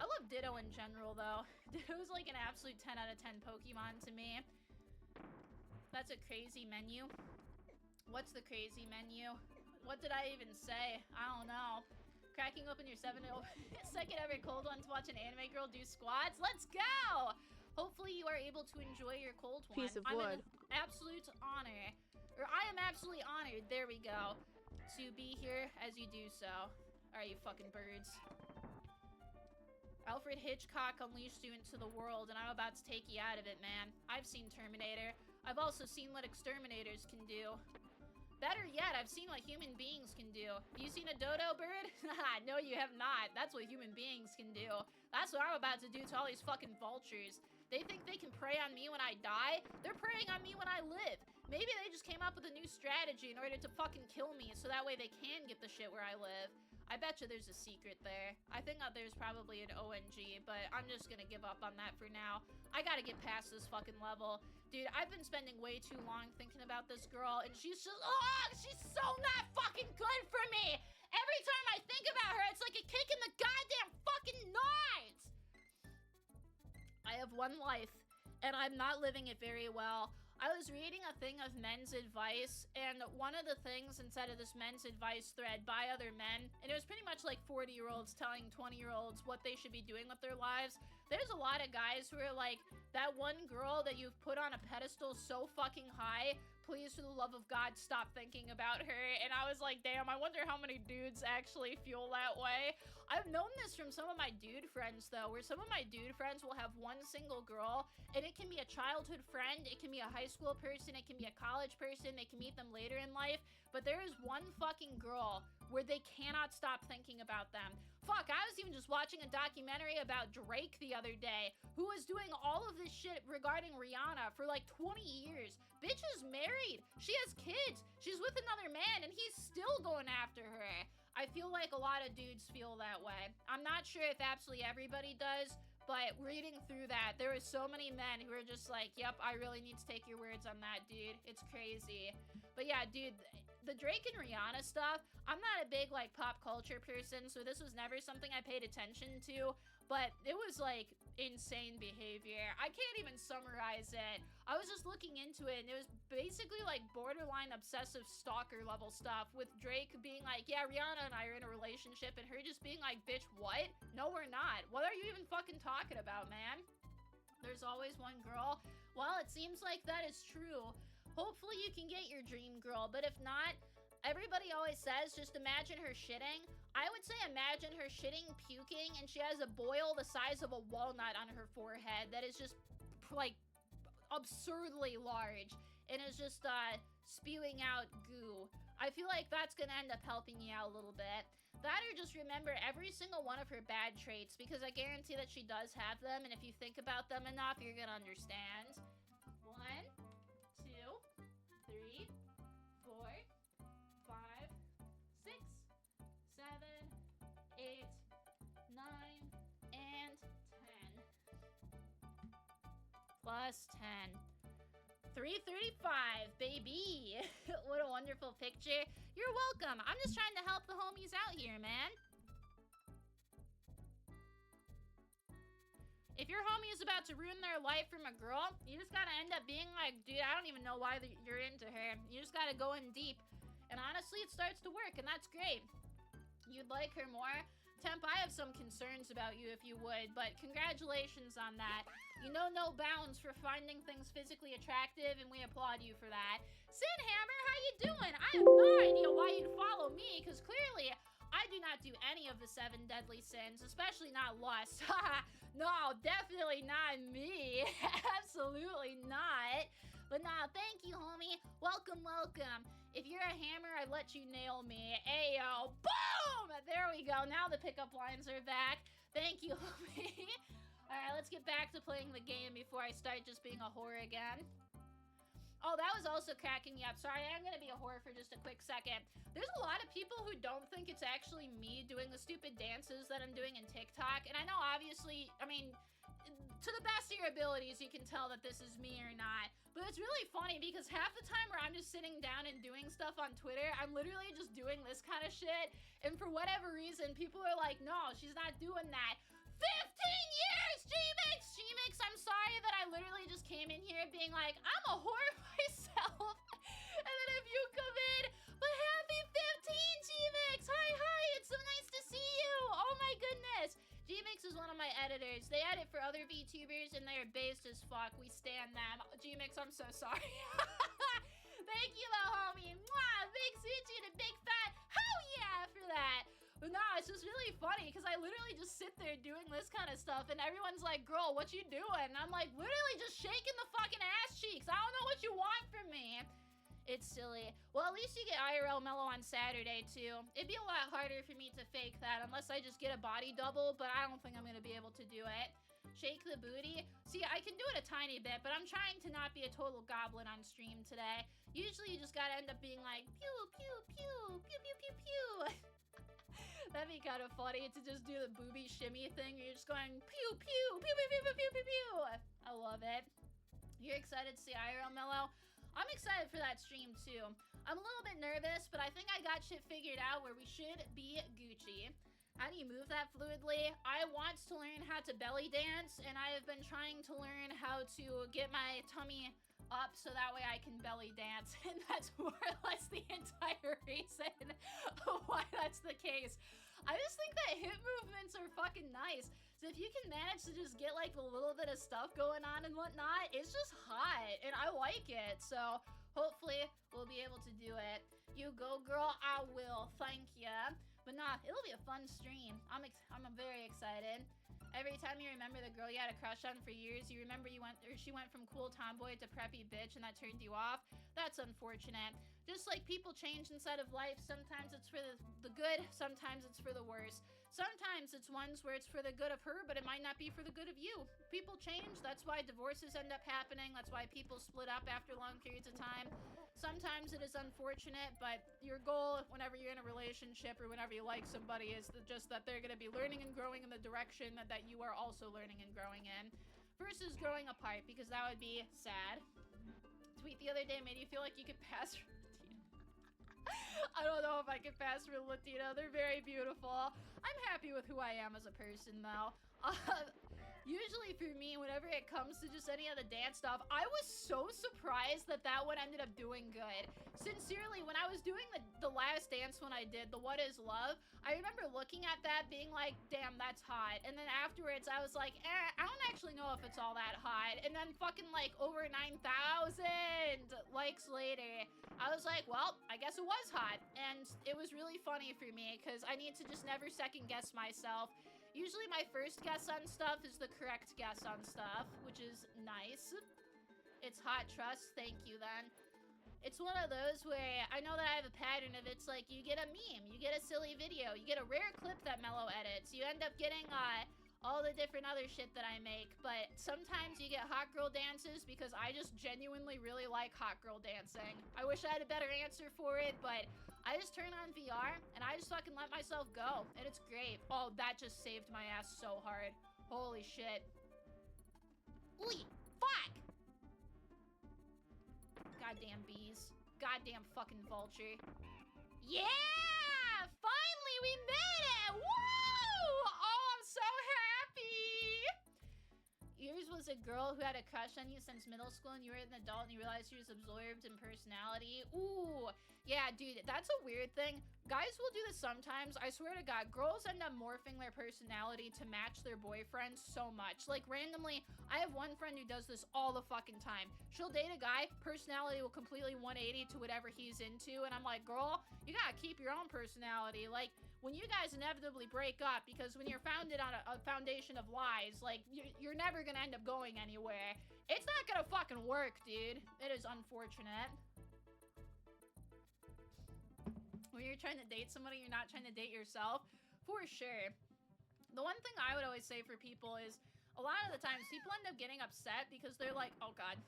I love Ditto in general, though. Ditto's like an absolute 10 out of 10 Pokemon to me. That's a crazy menu. What's the crazy menu? What did I even say? I don't know. Cracking open your second ever cold one to watch an anime girl do squats. Let's go! Hopefully you are able to enjoy your cold one. Piece of wood. I'm in absolute honor. Or I am absolutely honored. There we go. To be here as you do so. Alright, you fucking birds. Alfred Hitchcock unleashed you into the world, and I'm about to take you out of it, man. I've seen Terminator. I've also seen what exterminators can do. Better yet, I've seen what human beings can do. Have you seen a dodo bird? No, you have not. That's what human beings can do. That's what I'm about to do to all these fucking vultures. They think they can prey on me when I die? They're preying on me when I live. Maybe they just came up with a new strategy in order to fucking kill me so that way they can get the shit where I live. I bet you there's a secret there. I think that there's probably an ONG, but I'm just gonna give up on that for now. I gotta get past this fucking level. Dude, I've been spending way too long thinking about this girl, and she's just, she's so not fucking good for me! Every time I think about her, it's like a kick in the goddamn fucking nuts! I have one life, and I'm not living it very well. I was reading a thing of men's advice, and one of the things inside of this men's advice thread by other men, and it was pretty much like 40-year-olds telling 20-year-olds what they should be doing with their lives. There's a lot of guys who are like, that one girl that you've put on a pedestal so fucking high, please, for the love of God, stop thinking about her. And I was like, damn, I wonder how many dudes actually feel that way. I've known this from some of my dude friends, though, where some of my dude friends will have one single girl, and it can be a childhood friend, it can be a high school person, it can be a college person, they can meet them later in life, but there is one fucking girl where they cannot stop thinking about them. Fuck, I was even just watching a documentary about Drake the other day, who was doing all of this shit regarding Rihanna for like 20 years. Bitch is married, she has kids, she's with another man, and he's still going after her. I feel like a lot of dudes feel that way. I'm not sure if absolutely everybody does, but reading through that, there were so many men who were just like, yep, I really need to take your words on that, dude. It's crazy. But yeah, dude, the Drake and Rihanna stuff, I'm not a big, like, pop culture person, so this was never something I paid attention to, but it was, like, insane behavior. I can't even summarize it. I was just looking into it, and it was basically, like, borderline obsessive stalker level stuff, with Drake being like, yeah, Rihanna and I are in a relationship, and her just being like, bitch, what? No, we're not. What are you even fucking talking about, man? There's always one girl. Well, it seems like that is true. Hopefully you can get your dream girl, but if not, everybody always says, just imagine her shitting. I would say imagine her shitting, puking, and she has a boil the size of a walnut on her forehead that is just, like, absurdly large, and is just, spewing out goo. I feel like that's gonna end up helping you out a little bit. That, or just remember every single one of her bad traits, because I guarantee that she does have them, and if you think about them enough, you're gonna understand. 1, 2, 3, 4, 5, 6, 7, 8, 9, and 10. Plus 10. 335, baby. What a wonderful picture. You're welcome. I'm just trying to help the homies out here, man. If your homie is about to ruin their life from a girl, you just gotta end up being like, dude, I don't even know why you're into her. You just gotta go in deep. And honestly, it starts to work, and that's great. You'd like her more? Temp, I have some concerns about you if you would, but congratulations on that. You know no bounds for finding things physically attractive, and we applaud you for that. Sinhammer, how you doing? I have no idea why you'd follow me, because clearly I do not do any of the 7 deadly sins, especially not lust. No, definitely not me. Absolutely not. But nah, thank you, homie. Welcome, welcome. If you're a hammer, I let you nail me. Ayo, boom! There we go. Now the pickup lines are back. Thank you, homie. Alright, let's get back to playing the game before I start just being a whore again. Oh, that was also cracking me up. Sorry, I'm gonna be a whore for just a quick second. There's a lot of people who don't think it's actually me doing the stupid dances that I'm doing in TikTok. And I know, obviously, I mean, to the best of your abilities, you can tell that this is me or not. But it's really funny because half the time where I'm just sitting down and doing stuff on Twitter, I'm literally just doing this kind of shit. And for whatever reason, people are like, no, she's not doing that. 15 years, G-Mix, I'm sorry that I literally just came in here being like, I'm a whore myself. And then if you come editors. They edit for other VTubers and they're based as fuck. We stan them. G-Mix, I'm so sorry. Thank you, though, homie. Mwah! Big Suchi and a big fat hell yeah for that. But no, it's just really funny because I literally just sit there doing this kind of stuff and everyone's like, girl, what you doing? And I'm like, literally just shaking the fucking ass cheeks. I don't know what you want from me. It's silly. Well, at least you get IRL Mello on Saturday, too. It'd be a lot harder for me to fake that unless I just get a body double, but I don't think I'm going to be able to do it. Shake the booty. See, I can do it a tiny bit, but I'm trying to not be a total goblin on stream today. Usually you just gotta end up being like, pew, pew, pew, pew, pew, pew, pew. That'd be kind of funny to just do the booby shimmy thing. You're just going pew, pew, pew, pew, pew, pew, pew, pew, pew. I love it. You're excited to see IRL Mello? I'm excited for that stream too. I'm a little bit nervous, but I think I got shit figured out where we should be Gucci. How do you move that fluidly? I want to learn how to belly dance, and I have been trying to learn how to get my tummy up so that way I can belly dance, and that's more or less the entire reason why that's the case. I just think that hip movements are fucking nice. So if you can manage to just get like a little bit of stuff going on and whatnot, it's just hot, and I like it. So hopefully we'll be able to do it. You go, girl. I will. Thank ya. But nah, it'll be a fun stream. I'm very excited. Every time you remember the girl you had a crush on for years, you remember she went from cool tomboy to preppy bitch and that turned you off. That's unfortunate. Just like people change inside of life, sometimes it's for the good, sometimes it's for the worse. Sometimes it's ones where it's for the good of her, but it might not be for the good of you. People change, that's why divorces end up happening, that's why people split up after long periods of time. Sometimes it is unfortunate, but your goal whenever you're in a relationship or whenever you like somebody is just that they're going to be learning and growing in the direction that you are also learning and growing in, versus growing apart, because that would be sad. Tweet the other day made you feel like you could pass for Latina. I don't know if I could pass for Latina. They're very beautiful. I'm happy with who I am as a person, though. Usually for me, whenever it comes to just any of the dance stuff, I was so surprised that one ended up doing good. Sincerely, when I was doing the last dance when I did, the What Is Love, I remember looking at that being like, damn, that's hot. And then afterwards, I was like, I don't actually know if it's all that hot. And then fucking like over 9,000 likes later, I was like, well, I guess it was hot. And it was really funny for me because I need to just never second guess myself. Usually my first guess on stuff is the correct guess on stuff, which is nice. It's hot trust, thank you then. It's one of those where I know that I have a pattern of it's like you get a meme, you get a silly video, you get a rare clip that Mello edits, you end up getting all the different other shit that I make, but sometimes you get hot girl dances because I just genuinely really like hot girl dancing. I wish I had a better answer for it, but I just turn on VR and I just fucking let myself go, and it's great. Oh, that just saved my ass so hard. Holy shit. Ooh, fuck! Goddamn bees. Goddamn fucking vulture. Yeah! Finally, we made it! Woo! Oh, I'm so happy! Yours was a girl who had a crush on you since middle school and you were an adult and you realized she was absorbed in personality. Ooh, yeah, dude, that's a weird thing. Guys will do this sometimes. I swear to God, girls end up morphing their personality to match their boyfriends so much. Like, randomly, I have one friend who does this all the fucking time. She'll date a guy, personality will completely 180 to whatever he's into, and I'm like, girl, you gotta keep your own personality. Like, when you guys inevitably break up, because when you're founded on a foundation of lies, like, you're never gonna end up going anywhere. It's not gonna fucking work, dude. It is unfortunate. When you're trying to date somebody, you're not trying to date yourself. For sure. The one thing I would always say for people is, a lot of the times, people end up getting upset because they're like, oh god.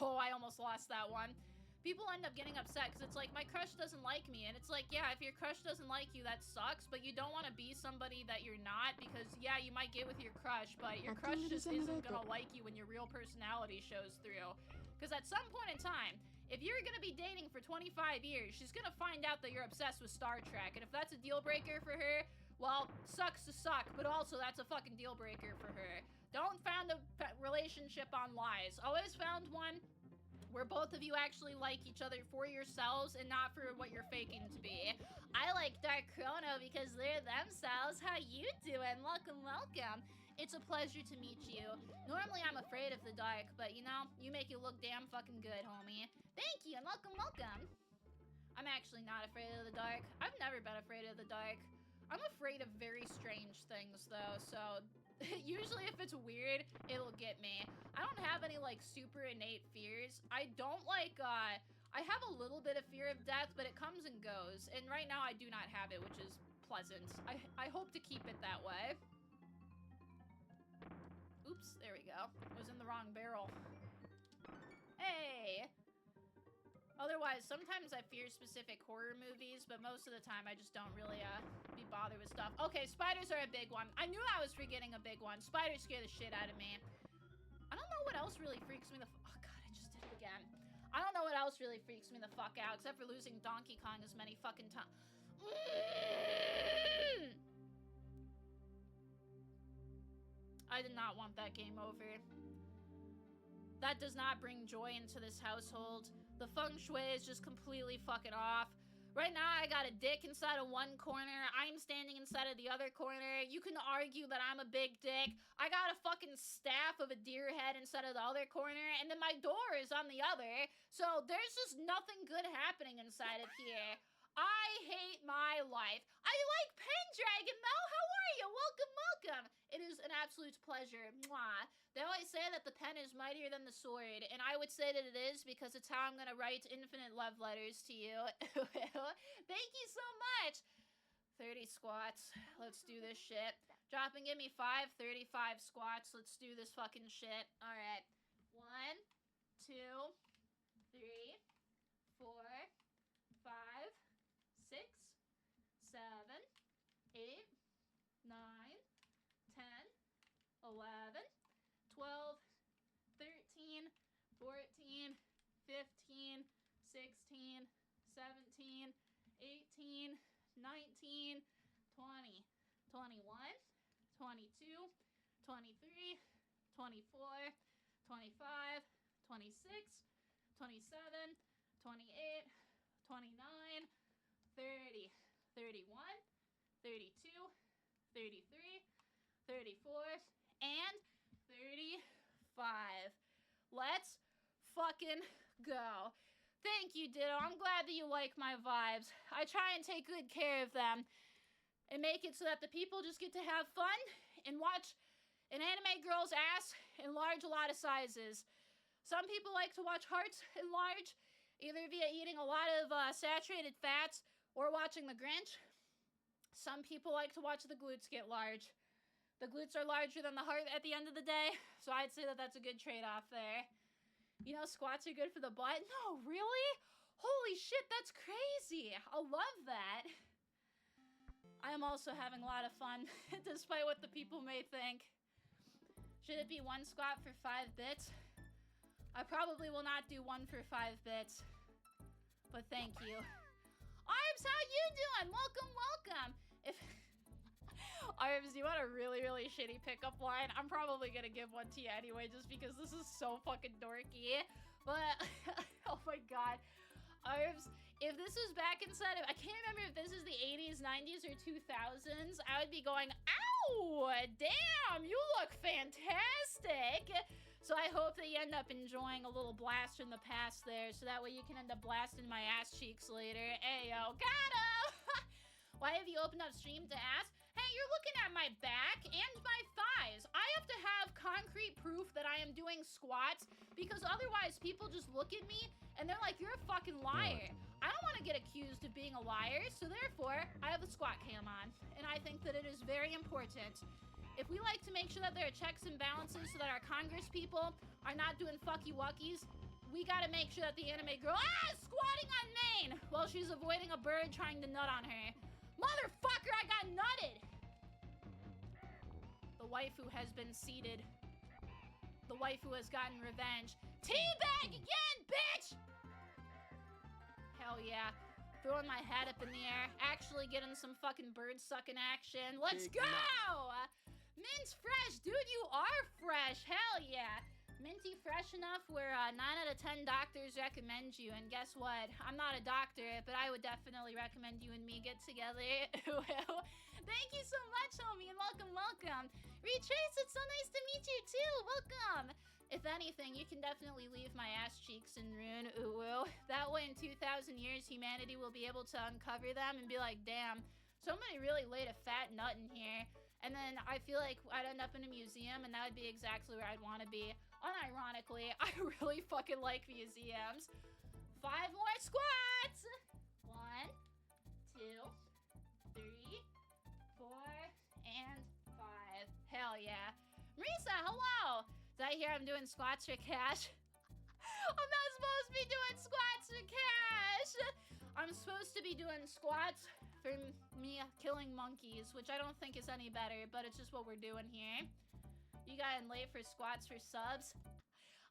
Oh, I almost lost that one. People end up getting upset because it's like, my crush doesn't like me. And it's like, yeah, if your crush doesn't like you, that sucks. But you don't want to be somebody that you're not because, yeah, you might get with your crush, but your crush just isn't going to like you when your real personality shows through. Because at some point in time, if you're going to be dating for 25 years, she's going to find out that you're obsessed with Star Trek. And if that's a deal breaker for her, well, sucks to suck, but also that's a fucking deal breaker for her. Don't found a relationship on lies. Always found one where both of you actually like each other for yourselves and not for what you're faking to be. I like Dark Chrono because they're themselves. How you doing? Welcome, welcome. It's a pleasure to meet you. Normally I'm afraid of the dark, but you know, you make it look damn fucking good, homie. Thank you and welcome, welcome. I'm actually not afraid of the dark. I've never been afraid of the dark. I'm afraid of very strange things though, so usually if it's weird, it'll get me. I don't have any like super innate fears. I don't like, I have a little bit of fear of death, but it comes and goes. And right now I do not have it, which is pleasant. I hope to keep it that way. Oops, there we go. I was in the wrong barrel. Hey! Otherwise, sometimes I fear specific horror movies, but most of the time I just don't really be bothered with stuff. Okay, spiders are a big one. I knew I was forgetting a big one. Spiders scare the shit out of me. I don't know what else really freaks me the oh god, I just did it again. I don't know what else really freaks me the fuck out, except for losing Donkey Kong as many fucking times. I did not want that game over. That does not bring joy into this household. The feng shui is just completely fucking off. Right now, I got a dick inside of one corner. I'm standing inside of the other corner. You can argue that I'm a big dick. I got a fucking staff of a deer head inside of the other corner, and then my door is on the other. So there's just nothing good happening inside of here. I hate my life. I like Pendragon, though. How are you? Welcome, welcome. It is an absolute pleasure. Mwah. They always say that the pen is mightier than the sword, and I would say that it is because it's how I'm going to write infinite love letters to you. Thank you so much. 30 squats. Let's do this shit. Drop and give me 35 squats. Let's do this fucking shit. All right. 1, 2, 3, 4, 5, 6, 7, 8, 9, 10, 11, 12, 13, 14, 15, 16, 17, 18, 19, 20, 21, 22, 23, 24, 25, 26, 27, 28, 29, 30, 31, 32, 33, 34, and 35. Let's fucking go. Thank you, Ditto. I'm glad that you like my vibes. I try and take good care of them and make it so that the people just get to have fun and watch an anime girl's ass enlarge a lot of sizes. Some people like to watch hearts enlarge, either via eating a lot of saturated fats or watching The Grinch. Some people like to watch the glutes get large. The glutes are larger than the heart at the end of the day, so I'd say that that's a good trade-off there. You know, squats are good for the butt? No, really? Holy shit, that's crazy. I love that. I am also having a lot of fun, despite what the people may think. Should it be 1 squat for 5 bits? I probably will not do 1 for 5 bits, but thank you. Arbs, how you doing? Welcome, welcome. If Arbs, you want a really, really shitty pickup line? I'm probably gonna give one to you anyway, just because this is so fucking dorky. But, oh my god. Arbs, if this was back inside of, I can't remember if this is the 80s, 90s, or 2000s, I would be going, ow, damn, you look fantastic. So I hope that you end up enjoying a little blast from the past there, so that way you can end up blasting my ass cheeks later. Ayo, got him! Why have you opened up stream to ask? Hey, you're looking at my back and my thighs. I have to have concrete proof that I am doing squats, because otherwise people just look at me and they're like, you're a fucking liar. I don't want to get accused of being a liar, so therefore, I have the squat cam on. And I think that it is very important. If we like to make sure that there are checks and balances so that our Congress people are not doing fucky-wuckies, we gotta make sure that the anime girl is squatting on Maine while she's avoiding a bird trying to nut on her. Motherfucker, I got nutted! The waifu has been seated. The waifu has gotten revenge. Teabag again, bitch! Hell yeah. Throwing my hat up in the air. Actually getting some fucking bird-sucking action. Let's go! Mint's fresh. Dude, you are fresh. Hell yeah. Minty fresh enough where 9 out of 10 doctors recommend you. And guess what? I'm not a doctor, but I would definitely recommend you and me get together. Thank you so much, homie, and welcome, welcome. Sweet Trace, it's so nice to meet you too. Welcome. If anything, you can definitely leave my ass cheeks in Rune. Ooh. That way in 2,000 years, humanity will be able to uncover them and be like, damn, somebody really laid a fat nut in here. And then I feel like I'd end up in a museum, and that would be exactly where I'd want to be. Unironically, I really fucking like museums. 5 more squats. 1, 2, 3, 4, and 5. Hell yeah. Marisa, hello. Did I hear I'm doing squats for cash? I'm not supposed to be doing squats for cash. I'm supposed to be doing squats for me killing monkeys, which I don't think is any better, but it's just what we're doing here. You got in late for squats for subs.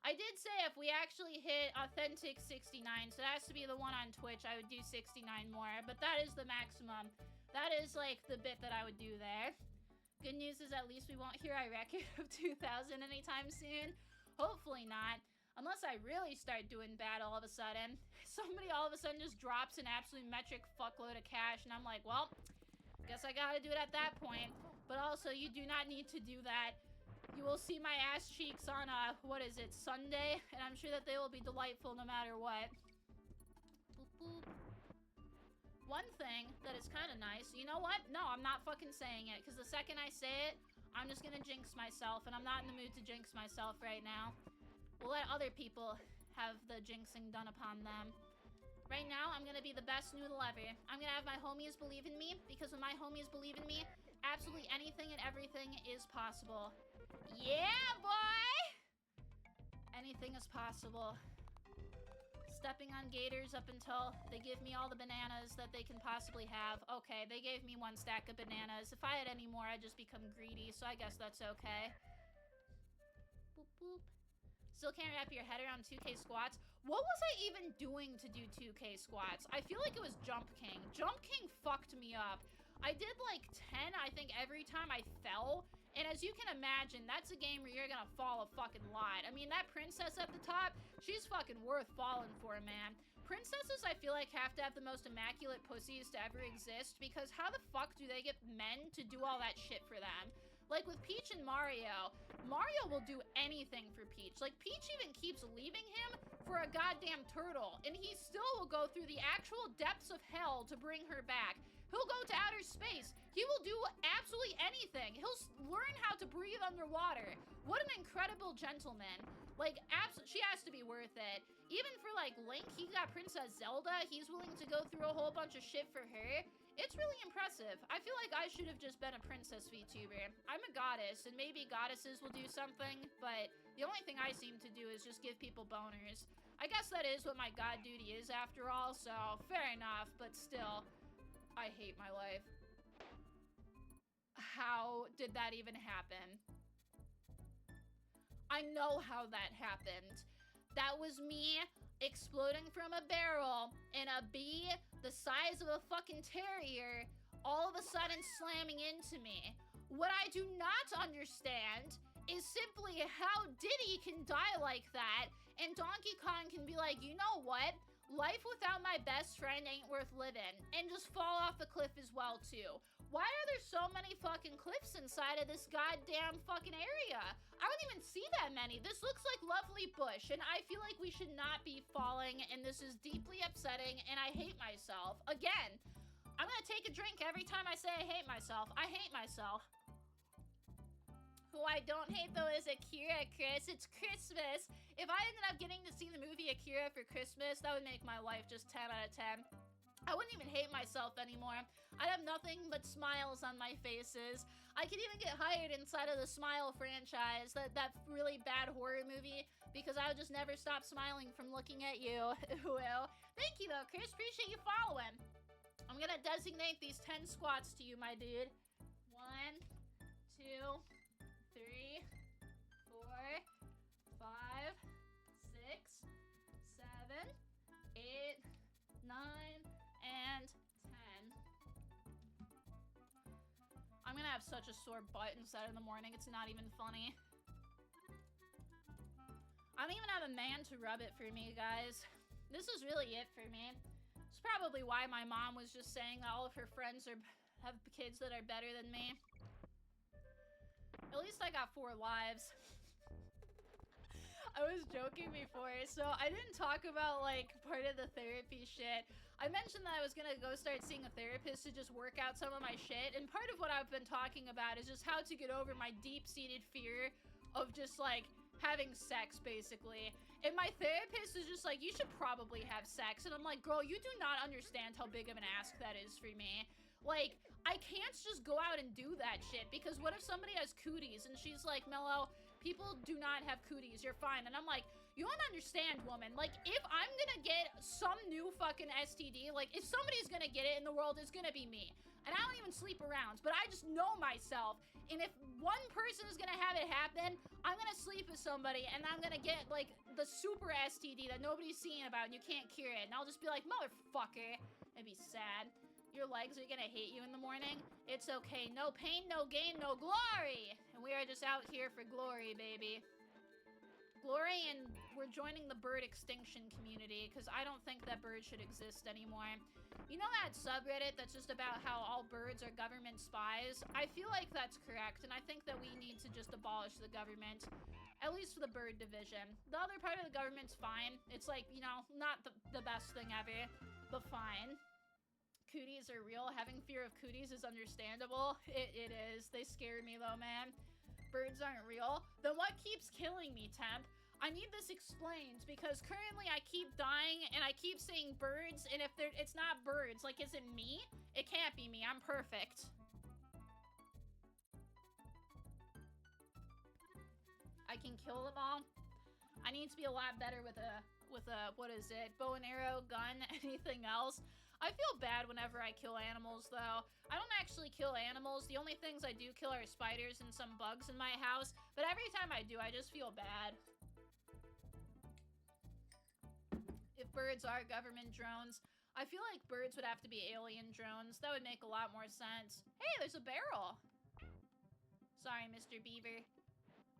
I did say if we actually hit authentic 69, so that has to be the one on Twitch, I would do 69 more, but that is the maximum. That is like the bit that I would do there. Good news is at least we won't hear our record of 2,000 anytime soon. Hopefully not. Unless I really start doing bad all of a sudden. Somebody all of a sudden just drops an absolute metric fuckload of cash, and I'm like, well, guess I gotta do it at that point. But also, you do not need to do that. You will see my ass cheeks on, what is it, Sunday? And I'm sure that they will be delightful no matter what. Boop, boop. One thing that is kind of nice, you know what? No, I'm not fucking saying it, because the second I say it, I'm just gonna jinx myself, and I'm not in the mood to jinx myself right now. We'll let other people have the jinxing done upon them. Right now, I'm gonna be the best noodle ever. I'm gonna have my homies believe in me, because when my homies believe in me, absolutely anything and everything is possible. Yeah, boy! Anything is possible. Stepping on gators up until they give me all the bananas that they can possibly have. Okay, they gave me 1 stack of bananas. If I had any more, I'd just become greedy, so I guess that's okay. Boop, boop. Still can't wrap your head around 2K squats. What was I even doing to do 2K squats? I feel like it was Jump King. Jump King fucked me up. I did like 10, I think, every time I fell. And as you can imagine, that's a game where you're gonna fall a fucking lot. I mean, that princess at the top, she's fucking worth falling for, man. Princesses, I feel like, have to have the most immaculate pussies to ever exist, because how the fuck do they get men to do all that shit for them? Like with Peach and Mario, Mario will do anything for Peach. Like, Peach even keeps leaving him for a goddamn turtle, and he still will go through the actual depths of hell to bring her back. He'll go to outer space. He will do absolutely anything. He'll learn how to breathe underwater. What an incredible gentleman. Like, she has to be worth it. Even for, like, Link, he got Princess Zelda. He's willing to go through a whole bunch of shit for her. It's really impressive. I feel like I should have just been a princess VTuber. I'm a goddess, and maybe goddesses will do something, but the only thing I seem to do is just give people boners. I guess that is what my god duty is after all, so fair enough, but still, I hate my life. How did that even happen? I know how that happened. That was me exploding from a barrel and a bee the size of a fucking terrier all of a sudden slamming into me. What I do not understand is simply how Diddy can die like that and Donkey Kong can be like, you know what? Life without my best friend ain't worth living, and just fall off the cliff as well too. Why are there so many fucking cliffs inside of this goddamn fucking area? I don't even see that many. This looks like lovely bush, and I feel like we should not be falling, and this is deeply upsetting, and I hate myself. Again, I'm gonna take a drink every time I say I hate myself. I hate myself. Who I don't hate, though, is Akira, Chris. It's Christmas. If I ended up getting to see the movie Akira for Christmas, that would make my life just 10 out of 10. I wouldn't even hate myself anymore. I'd have nothing but smiles on my faces. I could even get hired inside of the Smile franchise, that really bad horror movie, because I would just never stop smiling from looking at you. Well, thank you, though, Chris. Appreciate you following. I'm gonna designate these 10 squats to you, my dude. 1, 2... 3, 4, 5, 6, 7, 8, 9, and 10. I'm gonna have such a sore butt inside in the morning, it's not even funny. I don't even have a man to rub it for me, guys. This is really it for me. It's probably why my mom was just saying that all of her friends have kids that are better than me. At least I got 4 lives. I was joking before, so I didn't talk about, like, part of the therapy shit. I mentioned that I was gonna go start seeing a therapist to just work out some of my shit, and part of what I've been talking about is just how to get over my deep-seated fear of just, like, having sex, basically. And my therapist is just like, you should probably have sex. And I'm like, girl, you do not understand how big of an ask that is for me. Like, I can't just go out and do that shit, because what if somebody has cooties? And she's like, Mello, people do not have cooties, you're fine. And I'm like, you don't understand, woman. Like, if I'm gonna get some new fucking STD, like, if somebody's gonna get it in the world, it's gonna be me. And I don't even sleep around, but I just know myself. And if one person is gonna have it happen, I'm gonna sleep with somebody and I'm gonna get, like, the super STD that nobody's seeing about and you can't cure it. And I'll just be like, motherfucker. It'd be sad. Your legs are gonna hate you in the morning. It's okay. No pain, no gain, no glory. And we are just out here for glory, baby. Glory, and we're joining the bird extinction community, because I don't think that birds should exist anymore. You know that subreddit that's just about how all birds are government spies? I feel like that's correct, and I think that we need to just abolish the government. At least for the bird division. The other part of the government's fine. It's like, you know, not the best thing ever, but fine. Cooties are real. Having fear of cooties is understandable. It is. They scare me though, man. Birds aren't real. Then what keeps killing me, Temp? I need this explained, because currently I keep dying and I keep seeing birds, and if it's not birds, like, is it me? It can't be me. I'm perfect. I can kill them all. I need to be a lot better with a what is it? Bow and arrow, gun, anything else. I feel bad whenever I kill animals, though. I don't actually kill animals. The only things I do kill are spiders and some bugs in my house. But every time I do, I just feel bad. If birds are government drones, I feel like birds would have to be alien drones. That would make a lot more sense. Hey, there's a barrel. Sorry, Mr. Beaver.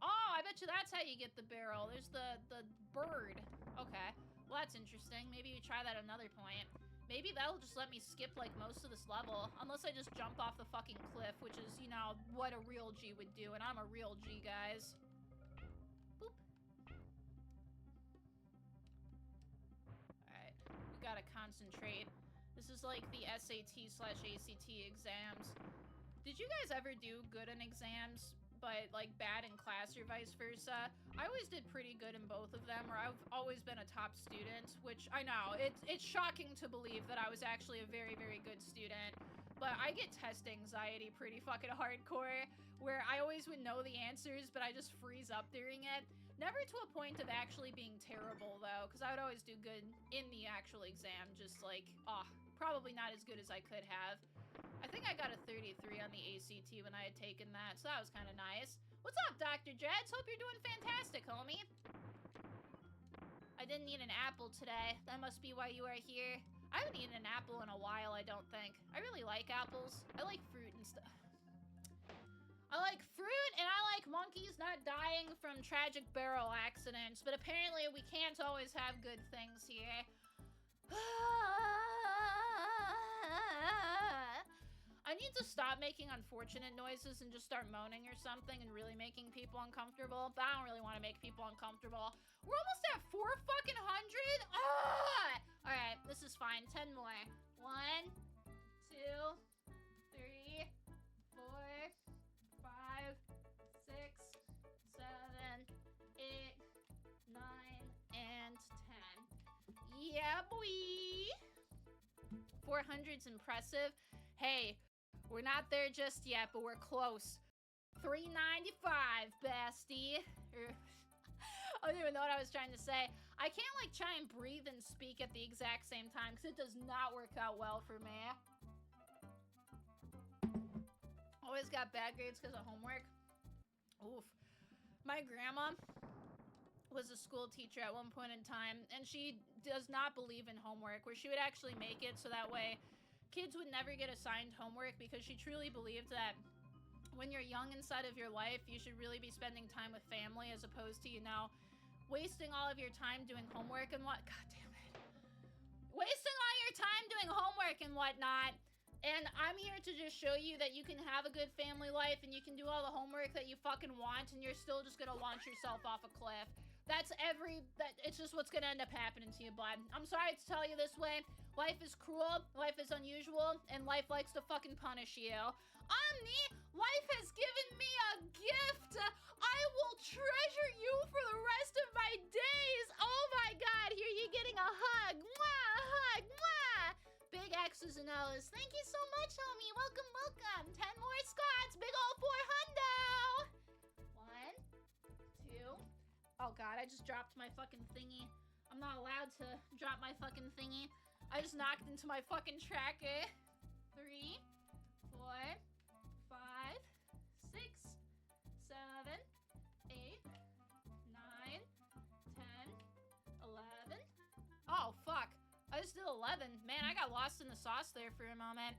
Oh, I bet you that's how you get the barrel. There's the bird. Okay. Well, that's interesting. Maybe we try that another point. Maybe that'll just let me skip, like, most of this level. Unless I just jump off the fucking cliff, which is, you know, what a real G would do. And I'm a real G, guys. Boop. Alright. We gotta concentrate. This is like the SAT/ACT exams. Did you guys ever do good in exams, but, like, bad in class or vice versa? I always did pretty good in both of them, or I've always been a top student, which I know, it's shocking to believe that I was actually a very, very good student. But I get test anxiety pretty fucking hardcore, where I always would know the answers, but I just freeze up during it. Never to a point of actually being terrible, though, because I would always do good in the actual exam, just like, probably not as good as I could have. I think I got a 33 on the ACT when I had taken that, so that was kind of nice. What's up, Dr. Dreads? Hope you're doing fantastic, homie. I didn't eat an apple today. That must be why you are here. I haven't eaten an apple in a while, I don't think. I really like apples. I like fruit and stuff. I like fruit, and I like monkeys not dying from tragic barrel accidents, but apparently we can't always have good things here. I need to stop making unfortunate noises and just start moaning or something and really making people uncomfortable, but I don't really want to make people uncomfortable. We're almost at 400. Alright, this is fine. 10 more. 1, 2, 3, 4, 5, 6, 7, 8, 9, and 10. Yeah, boy! 400's impressive. Hey, we're not there just yet, but we're close. 395, bestie. I don't even know what I was trying to say. I can't, like, try and breathe and speak at the exact same time, because it does not work out well for me. Always got bad grades because of homework. Oof. My grandma was a school teacher at one point in time, and she does not believe in homework, where she would actually make it so that way kids would never get assigned homework, because she truly believed that when you're young inside of your life, you should really be spending time with family as opposed to, you know, wasting all of your time doing homework and what? God damn it. Wasting all your time doing homework and whatnot And I'm here to just show you that you can have a good family life and you can do all the homework that you fucking want and you're still just gonna launch yourself off a cliff. It's just what's gonna end up happening to you, bud. I'm sorry to tell you this way. Life is cruel, life is unusual, and life likes to fucking punish you. Omni, life has given me a gift. I will treasure you for the rest of my days. Oh my god, here you getting a hug. Mwah, a hug, mwah. Big X's and O's. Thank you so much, homie. Welcome, welcome. 10 more Scots. Big ol' 4 hundo. 1, 2. Oh god, I just dropped my fucking thingy. I'm not allowed to drop my fucking thingy. I just knocked into my fucking tracker. 3, 4, 5, 6, 7, 8, 9, 10, 11. Oh, fuck. I just did 11. Man, I got lost in the sauce there for a moment.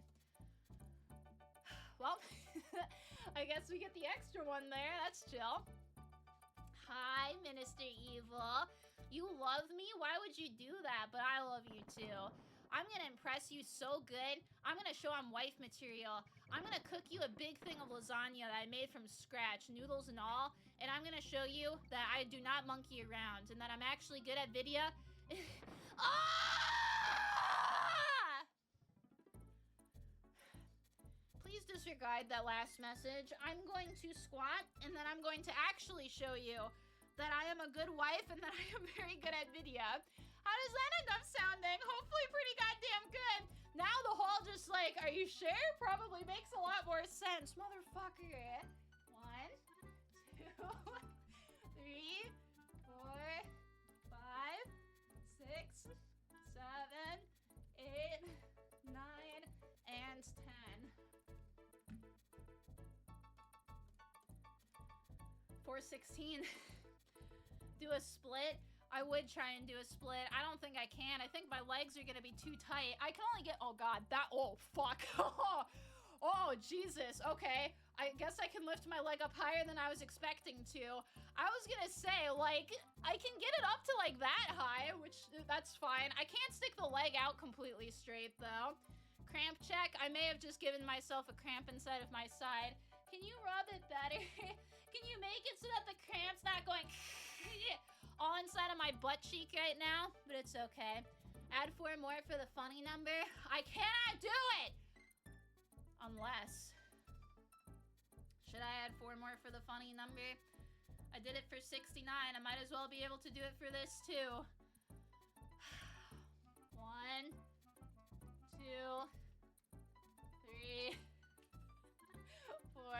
Well, I guess we get the extra one there. That's chill. Hi, Minister Evil. You love me? Why would you do that? But I love you too. I'm gonna impress you so good. I'm gonna show I'm wife material. I'm gonna cook you a big thing of lasagna that I made from scratch, noodles and all, and I'm gonna show you that I do not monkey around and that I'm actually good at video. Ah! Please disregard that last message. I'm going to squat and then I'm going to actually show you that I am a good wife and that I am very good at video. How does that end up sounding? Hopefully pretty goddamn good. Now the whole just like, are you sure? Probably makes a lot more sense, motherfucker. 1, 2, 3, 4, 5, 6, 7, 8, 9, and 10. 416. Do a split. I would try and do a split. I don't think I can. I think my legs are gonna be too tight. I can only get, oh god, oh fuck. Oh Jesus, okay. I guess I can lift my leg up higher than I was expecting to. I was gonna say, like, I can get it up to like that high, which that's fine. I can't stick the leg out completely straight though. Cramp check. I may have just given myself a cramp inside of my side. Can you rub it better? Can you make it so that the cramp's not going all inside of my butt cheek right now? But it's okay. Add 4 more for the funny number. I cannot do it! Unless... Should I add 4 more for the funny number? I did it for 69. I might as well be able to do it for this too. 1, 2, 3, 4.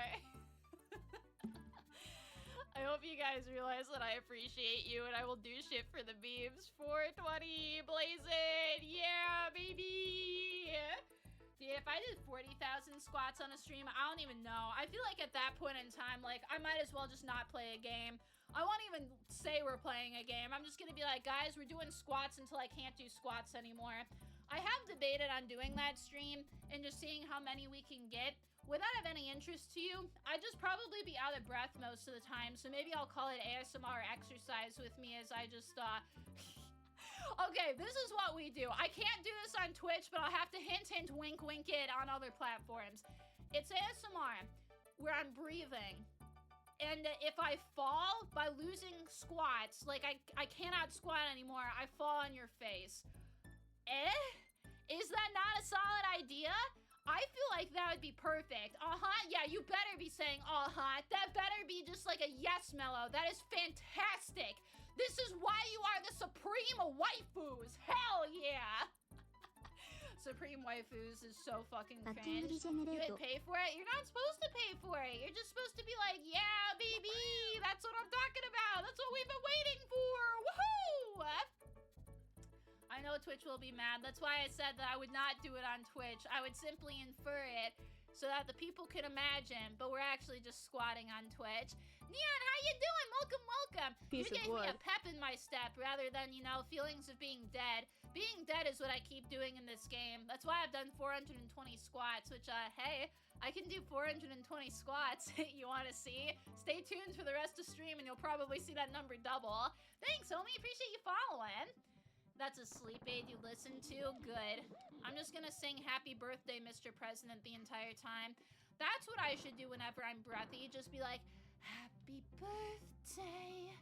I hope you guys realize that I appreciate you and I will do shit for the beeps. 420, blazing, yeah, baby. Dude, if I did 40,000 squats on a stream, I don't even know. I feel like at that point in time, like, I might as well just not play a game. I won't even say we're playing a game. I'm just gonna be like, guys, we're doing squats until I can't do squats anymore. I have debated on doing that stream and just seeing how many we can get. Would that have any interest to you? I'd just probably be out of breath most of the time, so maybe I'll call it ASMR exercise with me as I just, Okay, this is what we do. I can't do this on Twitch, but I'll have to hint, hint, wink, wink it on other platforms. It's ASMR, where I'm breathing. And if I fall by losing squats, like I cannot squat anymore, I fall on your face. Is that not a solid idea? I feel like that would be perfect. Yeah, you better be saying That better be just like a yes, Mello. That is fantastic. This is why you are the supreme waifus. Hell yeah. Supreme waifus is so fucking cringe. You would pay for it? You're not supposed to pay for it. You're just supposed to be like, yeah, baby. That's what I'm talking about. That's what we've been waiting for. Woohoo! I know Twitch will be mad. That's why I said that I would not do it on Twitch. I would simply infer it so that the people can imagine, but we're actually just squatting on Twitch. Neon, how you doing? Welcome, welcome. You gave me a pep in my step rather than, you know, feelings of being dead. Being dead is what I keep doing in this game. That's why I've done 420 squats, which, hey, I can do 420 squats. You want to see? Stay tuned for the rest of stream and you'll probably see that number double. Thanks, homie. Appreciate you following. That's a sleep aid you listen to? Good. I'm just gonna sing Happy Birthday, Mr. President the entire time. That's what I should do whenever I'm breathy. Just be like, Happy Birthday,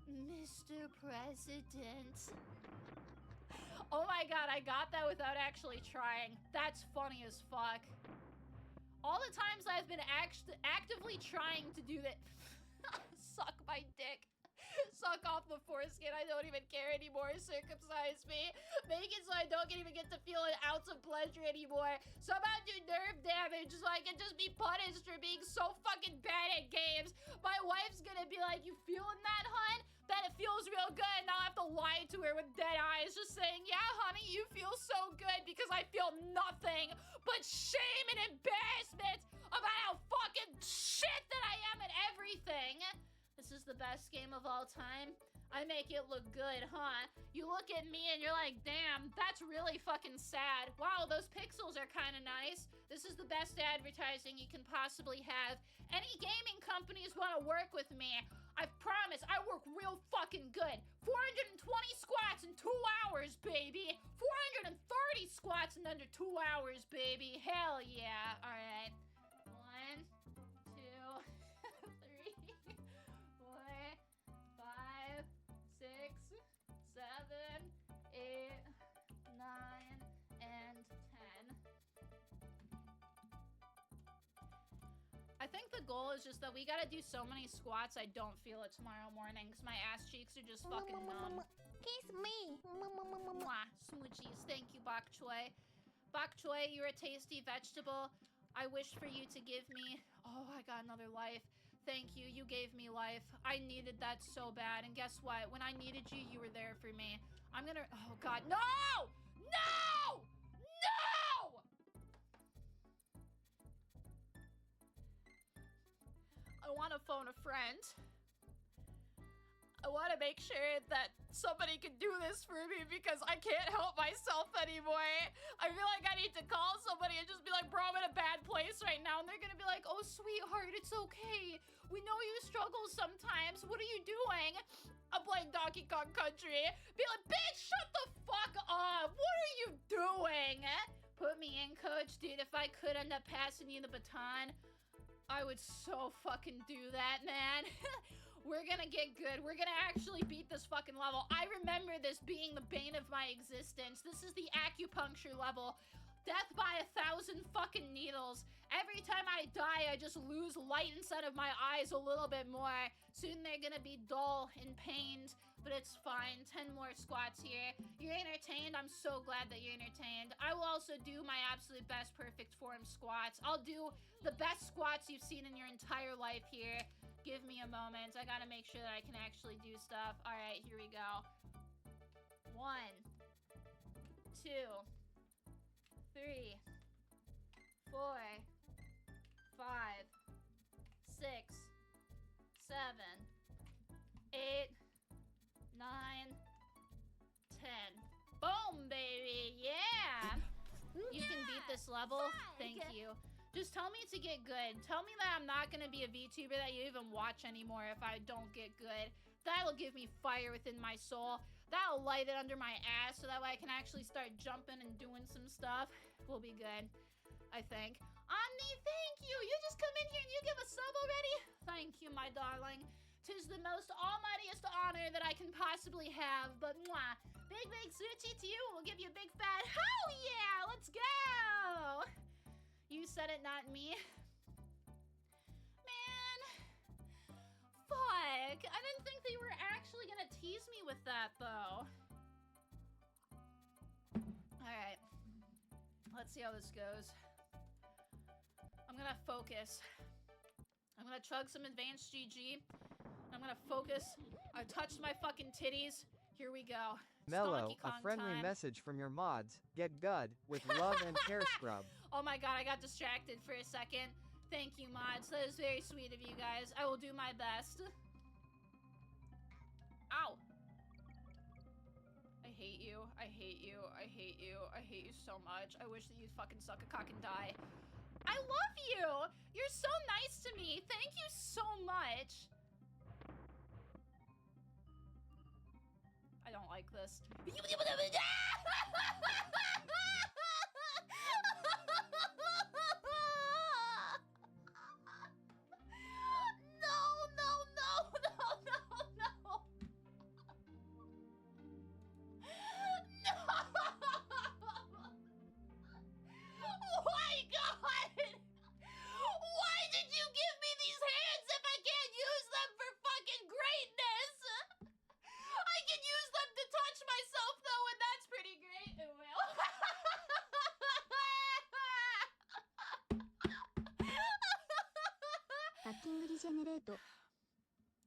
Mr. President. Oh my god, I got that without actually trying. That's funny as fuck. All the times I've been actively trying to do that. Suck my dick. Suck off the foreskin. I don't even care anymore. Circumcise me. Make it so I don't even get to feel an ounce of pleasure anymore. Somehow do nerve damage so I can just be punished for being so fucking bad at games. My wife's gonna be like, you feeling that, hun? Bet it feels real good. Now I have to lie to her with dead eyes, just saying, yeah, honey, you feel so good because I feel nothing but shame and embarrassment about how fucking shit that I am at everything. This is the best game of all time. I make it look good, huh? You look at me and you're like, damn, that's really fucking sad. Wow, those pixels are kind of nice. This is the best advertising you can possibly have. Any gaming companies want to work with me. I promise, I work real fucking good. 420 squats in 2 hours, baby. 430 squats in under 2 hours, baby. Hell yeah. All right. 1, 2, 3, 4, 5, 6, 7, 8, 9, and 10. I think the goal is just that we gotta do so many squats I don't feel it tomorrow morning because my ass cheeks are just fucking numb. Kiss me. Mwah, smoochies. Thank you, bok choy. Bok choy, you're a tasty vegetable. I wish for you to give me... Oh, I got another life. Thank you. You gave me life. I needed that so bad. And guess what? When I needed you, you were there for me. I'm gonna... Oh, God. No! No! No! I want to phone a friend. I want to make sure that somebody can do this for me because I can't help myself anymore. I feel like I need to call somebody and just be like, bro, I'm in a bad place right now. And they're going to be like, oh, sweetheart, it's okay. We know you struggle sometimes. What are you doing? I'm playing Donkey Kong Country. Be like, bitch, shut the fuck up. What are you doing? Put me in, coach. Dude, if I could end up passing you the baton, I would so fucking do that, man. We're gonna get good. We're gonna actually beat this fucking level. I remember this being the bane of my existence. This is the acupuncture level. Death by 1,000 fucking needles. Every time I die, I just lose light inside of my eyes a little bit more. Soon they're gonna be dull and pained, but it's fine. 10 more squats here. You're entertained? I'm so glad that you're entertained. I will also do my absolute best perfect form squats. I'll do the best squats you've seen in your entire life here. Give me a moment. I gotta make sure that I can actually do stuff. All right, here we go. 1, 2, 3, 4, 5, 6, 7, 8, 9, 10. Boom, baby. Yeah. You can beat this level. Thank you. Just tell me to get good. Tell me that I'm not gonna be a VTuber that you even watch anymore if I don't get good. That'll give me fire within my soul. That'll light it under my ass so that way I can actually start jumping and doing some stuff. We'll be good, I think. Omni, thank you. You just come in here and you give a sub already? Thank you, my darling. 'Tis the most almightiest honor that I can possibly have, but mwah. Big Suchi to you. We'll give you a big fat hell yeah. Let's go. You said it, not me. Man. Fuck. I didn't think they were actually gonna tease me with that, though. Alright. Let's see how this goes. I'm gonna focus. I'm gonna chug some advanced GG. I'm gonna focus. I touched my fucking titties. Here we go. It's Mello, Donkey Kong a friendly time. message from your mods. Get good with love and hair scrub. Oh my god, I got distracted for a second. Thank you, mods. That is very sweet of you guys. I will do my best. Ow. I hate you. I hate you. I hate you. I hate you so much. I wish that you'd fucking suck a cock and die. I love you! You're so nice to me. Thank you so much. I don't like this. My God! Why did you give me these hands if I can't use them for fucking greatness? I can use them to touch myself though, and that's pretty great. It will.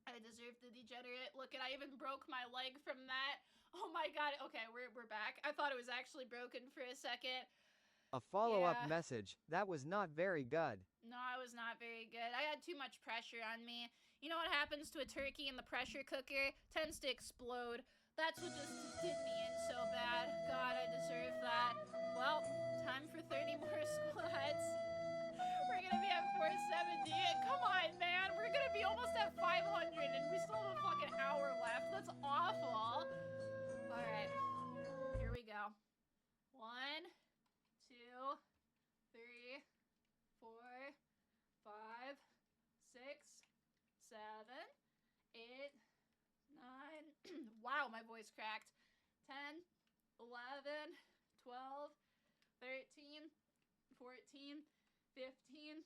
I deserve the degenerate. Look, and I even broke my leg from that. Oh my God. Okay, we're back. I thought it was actually broken for a second. A follow-up message. That was not very good. No, it was not very good. I had too much pressure on me. You know what happens to a turkey in the pressure cooker? Tends to explode. That's what just did me in so bad. God, I deserve that. Well, time for 30 more squats. We're gonna be at 470. Come on, man. We're gonna be almost at 500 and we still have a fucking hour left. That's awful. All right, here we go. 1, 2, 3, 4, 5, 6, 7, 8, 9. Wow, my voice cracked. 10, 11, 12, 13, 14, 15,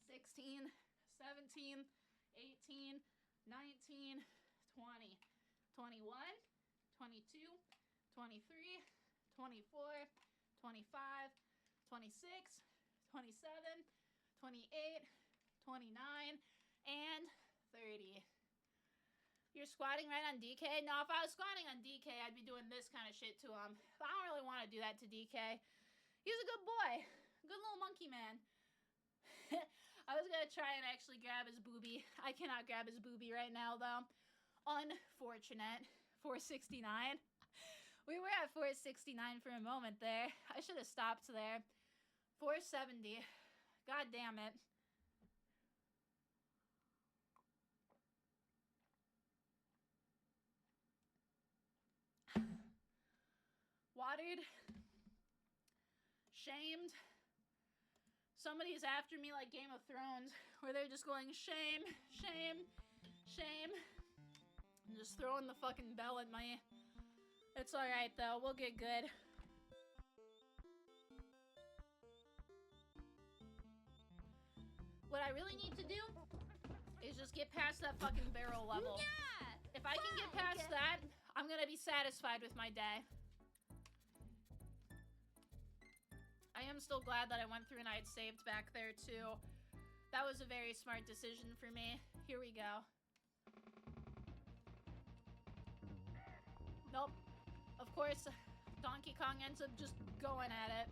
16, 17, 18, 19, 20, 21, 22, 23, 24, 25, 26, 27, 28, 29, and 30. You're squatting right on DK? No, if I was squatting on DK, I'd be doing this kind of shit to him. But I don't really want to do that to DK. He's a good boy. Good little monkey man. I was gonna try and actually grab his boobie. I cannot grab his boobie right now, though. Unfortunate. 469. We were at 469 for a moment there. I should have stopped there. 470. God damn it. Watered. Shamed. Somebody's after me like Game of Thrones, where they're just going shame, shame, shame. And just throwing the fucking bell at me. It's alright though, we'll get good. What I really need to do is just get past that fucking barrel level. Yeah! If I can get past that, I'm gonna be satisfied with my day. I am still glad that I went through and I had saved back there too. That was a very smart decision for me. Here we go. Nope. Of course, Donkey Kong ends up just going at it.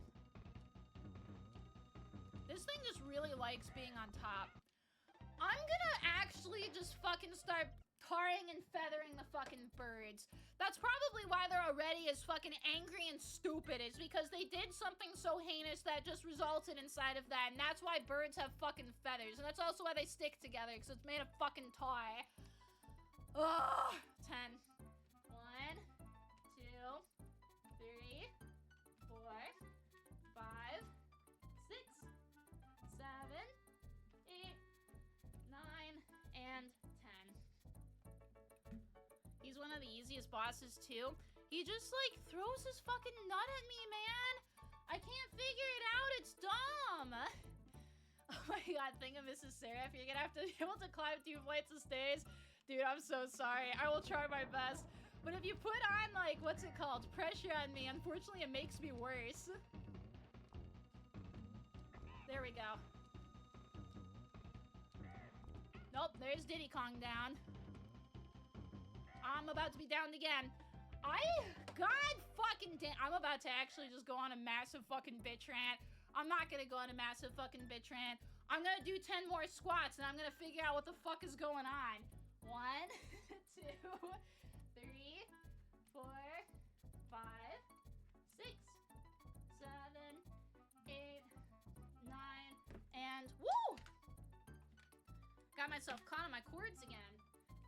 This thing just really likes being on top. I'm gonna actually just fucking start tarring and feathering the fucking birds. That's probably why they're already as fucking angry and stupid, is because they did something so heinous that just resulted inside of that, and that's why birds have fucking feathers, and that's also why they stick together, because it's made of fucking tie. Ugh. 10. 1, 2, 3, 4, 5, 6, 7, 8, 9, and 10. He's one of the easiest bosses too. He just like throws his fucking nut at me, man. I can't figure it out. It's dumb. Oh my God, think of Mrs. Seraph. You're gonna have to be able to climb 2 flights of stairs. Dude, I'm so sorry. I will try my best. But if you put on like, what's it called? Pressure on me, unfortunately it makes me worse. There we go. Nope, there's Diddy Kong down. I'm about to be downed again. God fucking damn, I'm about to actually just go on a massive fucking bitch rant. I'm not gonna go on a massive fucking bitch rant. I'm gonna do 10 more squats and I'm gonna figure out what the fuck is going on. 1, 2, 3, 4, 5, 6, 7, 8, 9, and woo! Got myself caught on my cords again.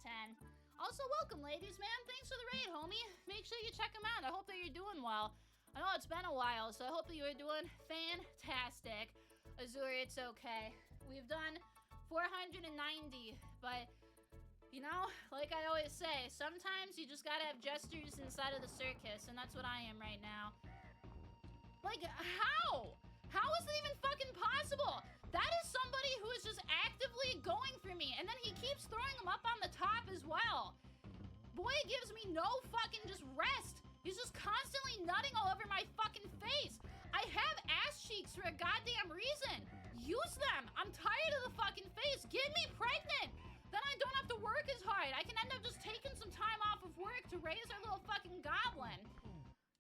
10. Also, welcome, ladies, man. Thanks for the raid, homie. Make sure you check them out. I hope that you're doing well. I know it's been a while, so I hope that you are doing fantastic. Azure, it's okay. We've done 490, but, you know, like I always say, sometimes you just gotta have jesters inside of the circus, and that's what I am right now. Like, how? How is it even fucking possible? That is somebody who is just actively going for me, and then he keeps throwing them up on the top as well. Boy gives me no fucking just rest. He's just constantly nutting all over my fucking face. I have ass cheeks for a goddamn reason. Use them. I'm tired of the fucking face. Get me pregnant. Then I don't have to work as hard. I can end up just taking some time off of work to raise our little fucking goblin.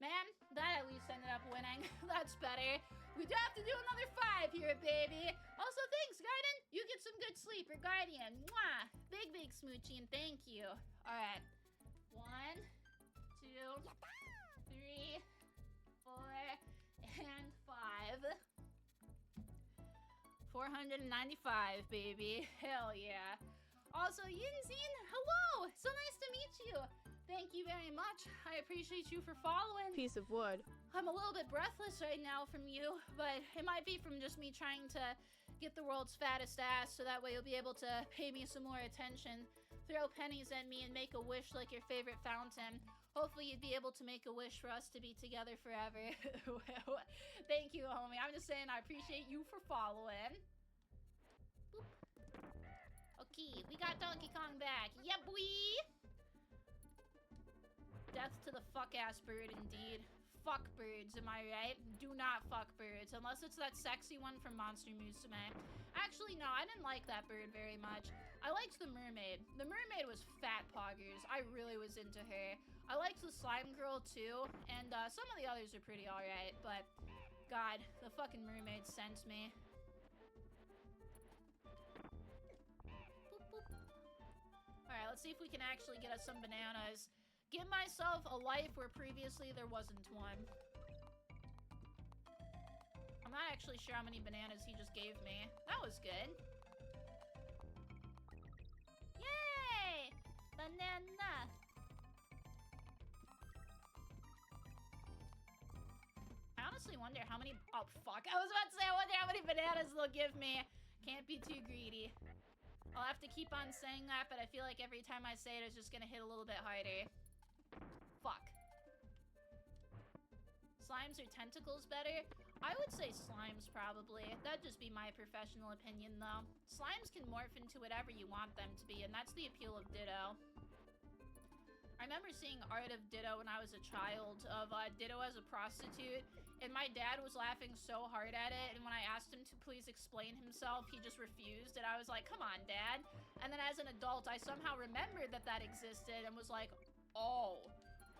Man, that at least ended up winning. That's better. We do have to do another 5 here, baby. Also, thanks, Garden. You get some good sleep, or Guardian. Mwah. Big, big smoochie, and thank you. All right. 1, 2, 3, 4, and 5. 495, baby. Hell yeah. Also, Yinzin, hello. So nice to meet you. Thank you very much. I appreciate you for following. Piece of wood. I'm a little bit breathless right now from you, but it might be from just me trying to get the world's fattest ass, so that way you'll be able to pay me some more attention, throw pennies at me, and make a wish like your favorite fountain. Hopefully you'd be able to make a wish for us to be together forever. Thank you, homie. I'm just saying I appreciate you for following. Boop. Okay, we got Donkey Kong back. Yeah, boy! Death to the fuck-ass bird, indeed. Fuck birds, am I right? Do not fuck birds, unless it's that sexy one from Monster Musume. Actually, no, I didn't like that bird very much. I liked the mermaid. The mermaid was fat poggers. I really was into her. I liked the slime girl, too, and some of the others are pretty alright, but God, the fucking mermaid sent me. Boop, boop. Alright, let's see if we can actually get us some bananas. Give myself a life where previously there wasn't one. I'm not actually sure how many bananas he just gave me. That was good. Yay! Banana! I honestly wonder how many... Oh, fuck. I was about to say, I wonder how many bananas they'll give me. Can't be too greedy. I'll have to keep on saying that, but I feel like every time I say it, it's just gonna hit a little bit harder. Fuck. Slimes or tentacles better? I would say slimes, probably. That'd just be my professional opinion, though. Slimes can morph into whatever you want them to be, and that's the appeal of Ditto. I remember seeing art of Ditto when I was a child, of Ditto as a prostitute, and my dad was laughing so hard at it, and when I asked him to please explain himself, he just refused, and I was like, come on, Dad. And then as an adult, I somehow remembered that that existed, and was like, oh,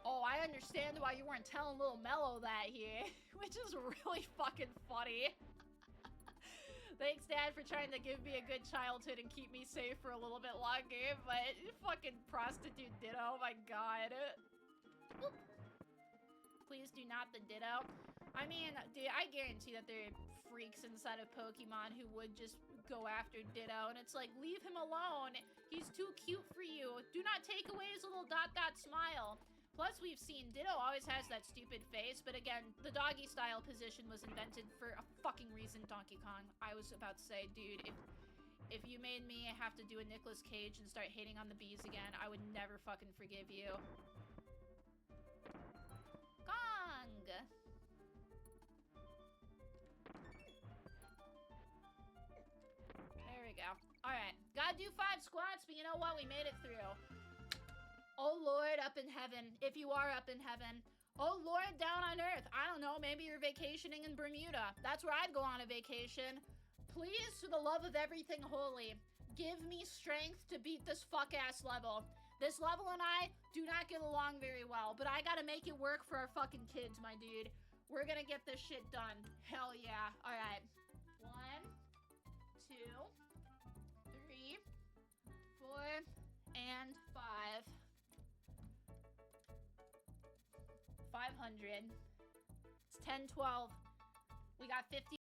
I understand why you weren't telling little Mello that here, which is really fucking funny. Thanks, Dad, for trying to give me a good childhood and keep me safe for a little bit longer, but fucking prostitute Ditto, oh my God. Whoop. Please do not the Ditto. I mean, dude, I guarantee that there are freaks inside of Pokemon who would just go after Ditto, and it's like, leave him alone. He's too cute for you. Do not take away his little dot smile. Plus, we've seen Ditto always has that stupid face, but again, the doggy style position was invented for a fucking reason, Donkey Kong. I was about to say, dude, if you made me have to do a Nicolas Cage and start hitting on the bees again, I would never fucking forgive you. Kong! There we go. Alright, gotta do 5 squats, but you know what? We made it through. Oh Lord, up in heaven, if you are up in heaven. Oh Lord, down on earth. I don't know, maybe you're vacationing in Bermuda. That's where I'd go on a vacation. Please, for the love of everything holy, give me strength to beat this fuck-ass level. This level and I do not get along very well, but I gotta make it work for our fucking kids, my dude. We're gonna get this shit done. Hell yeah. Alright. 1, 2, 3, 4, and 5. 500. It's 10, 12. We got 50.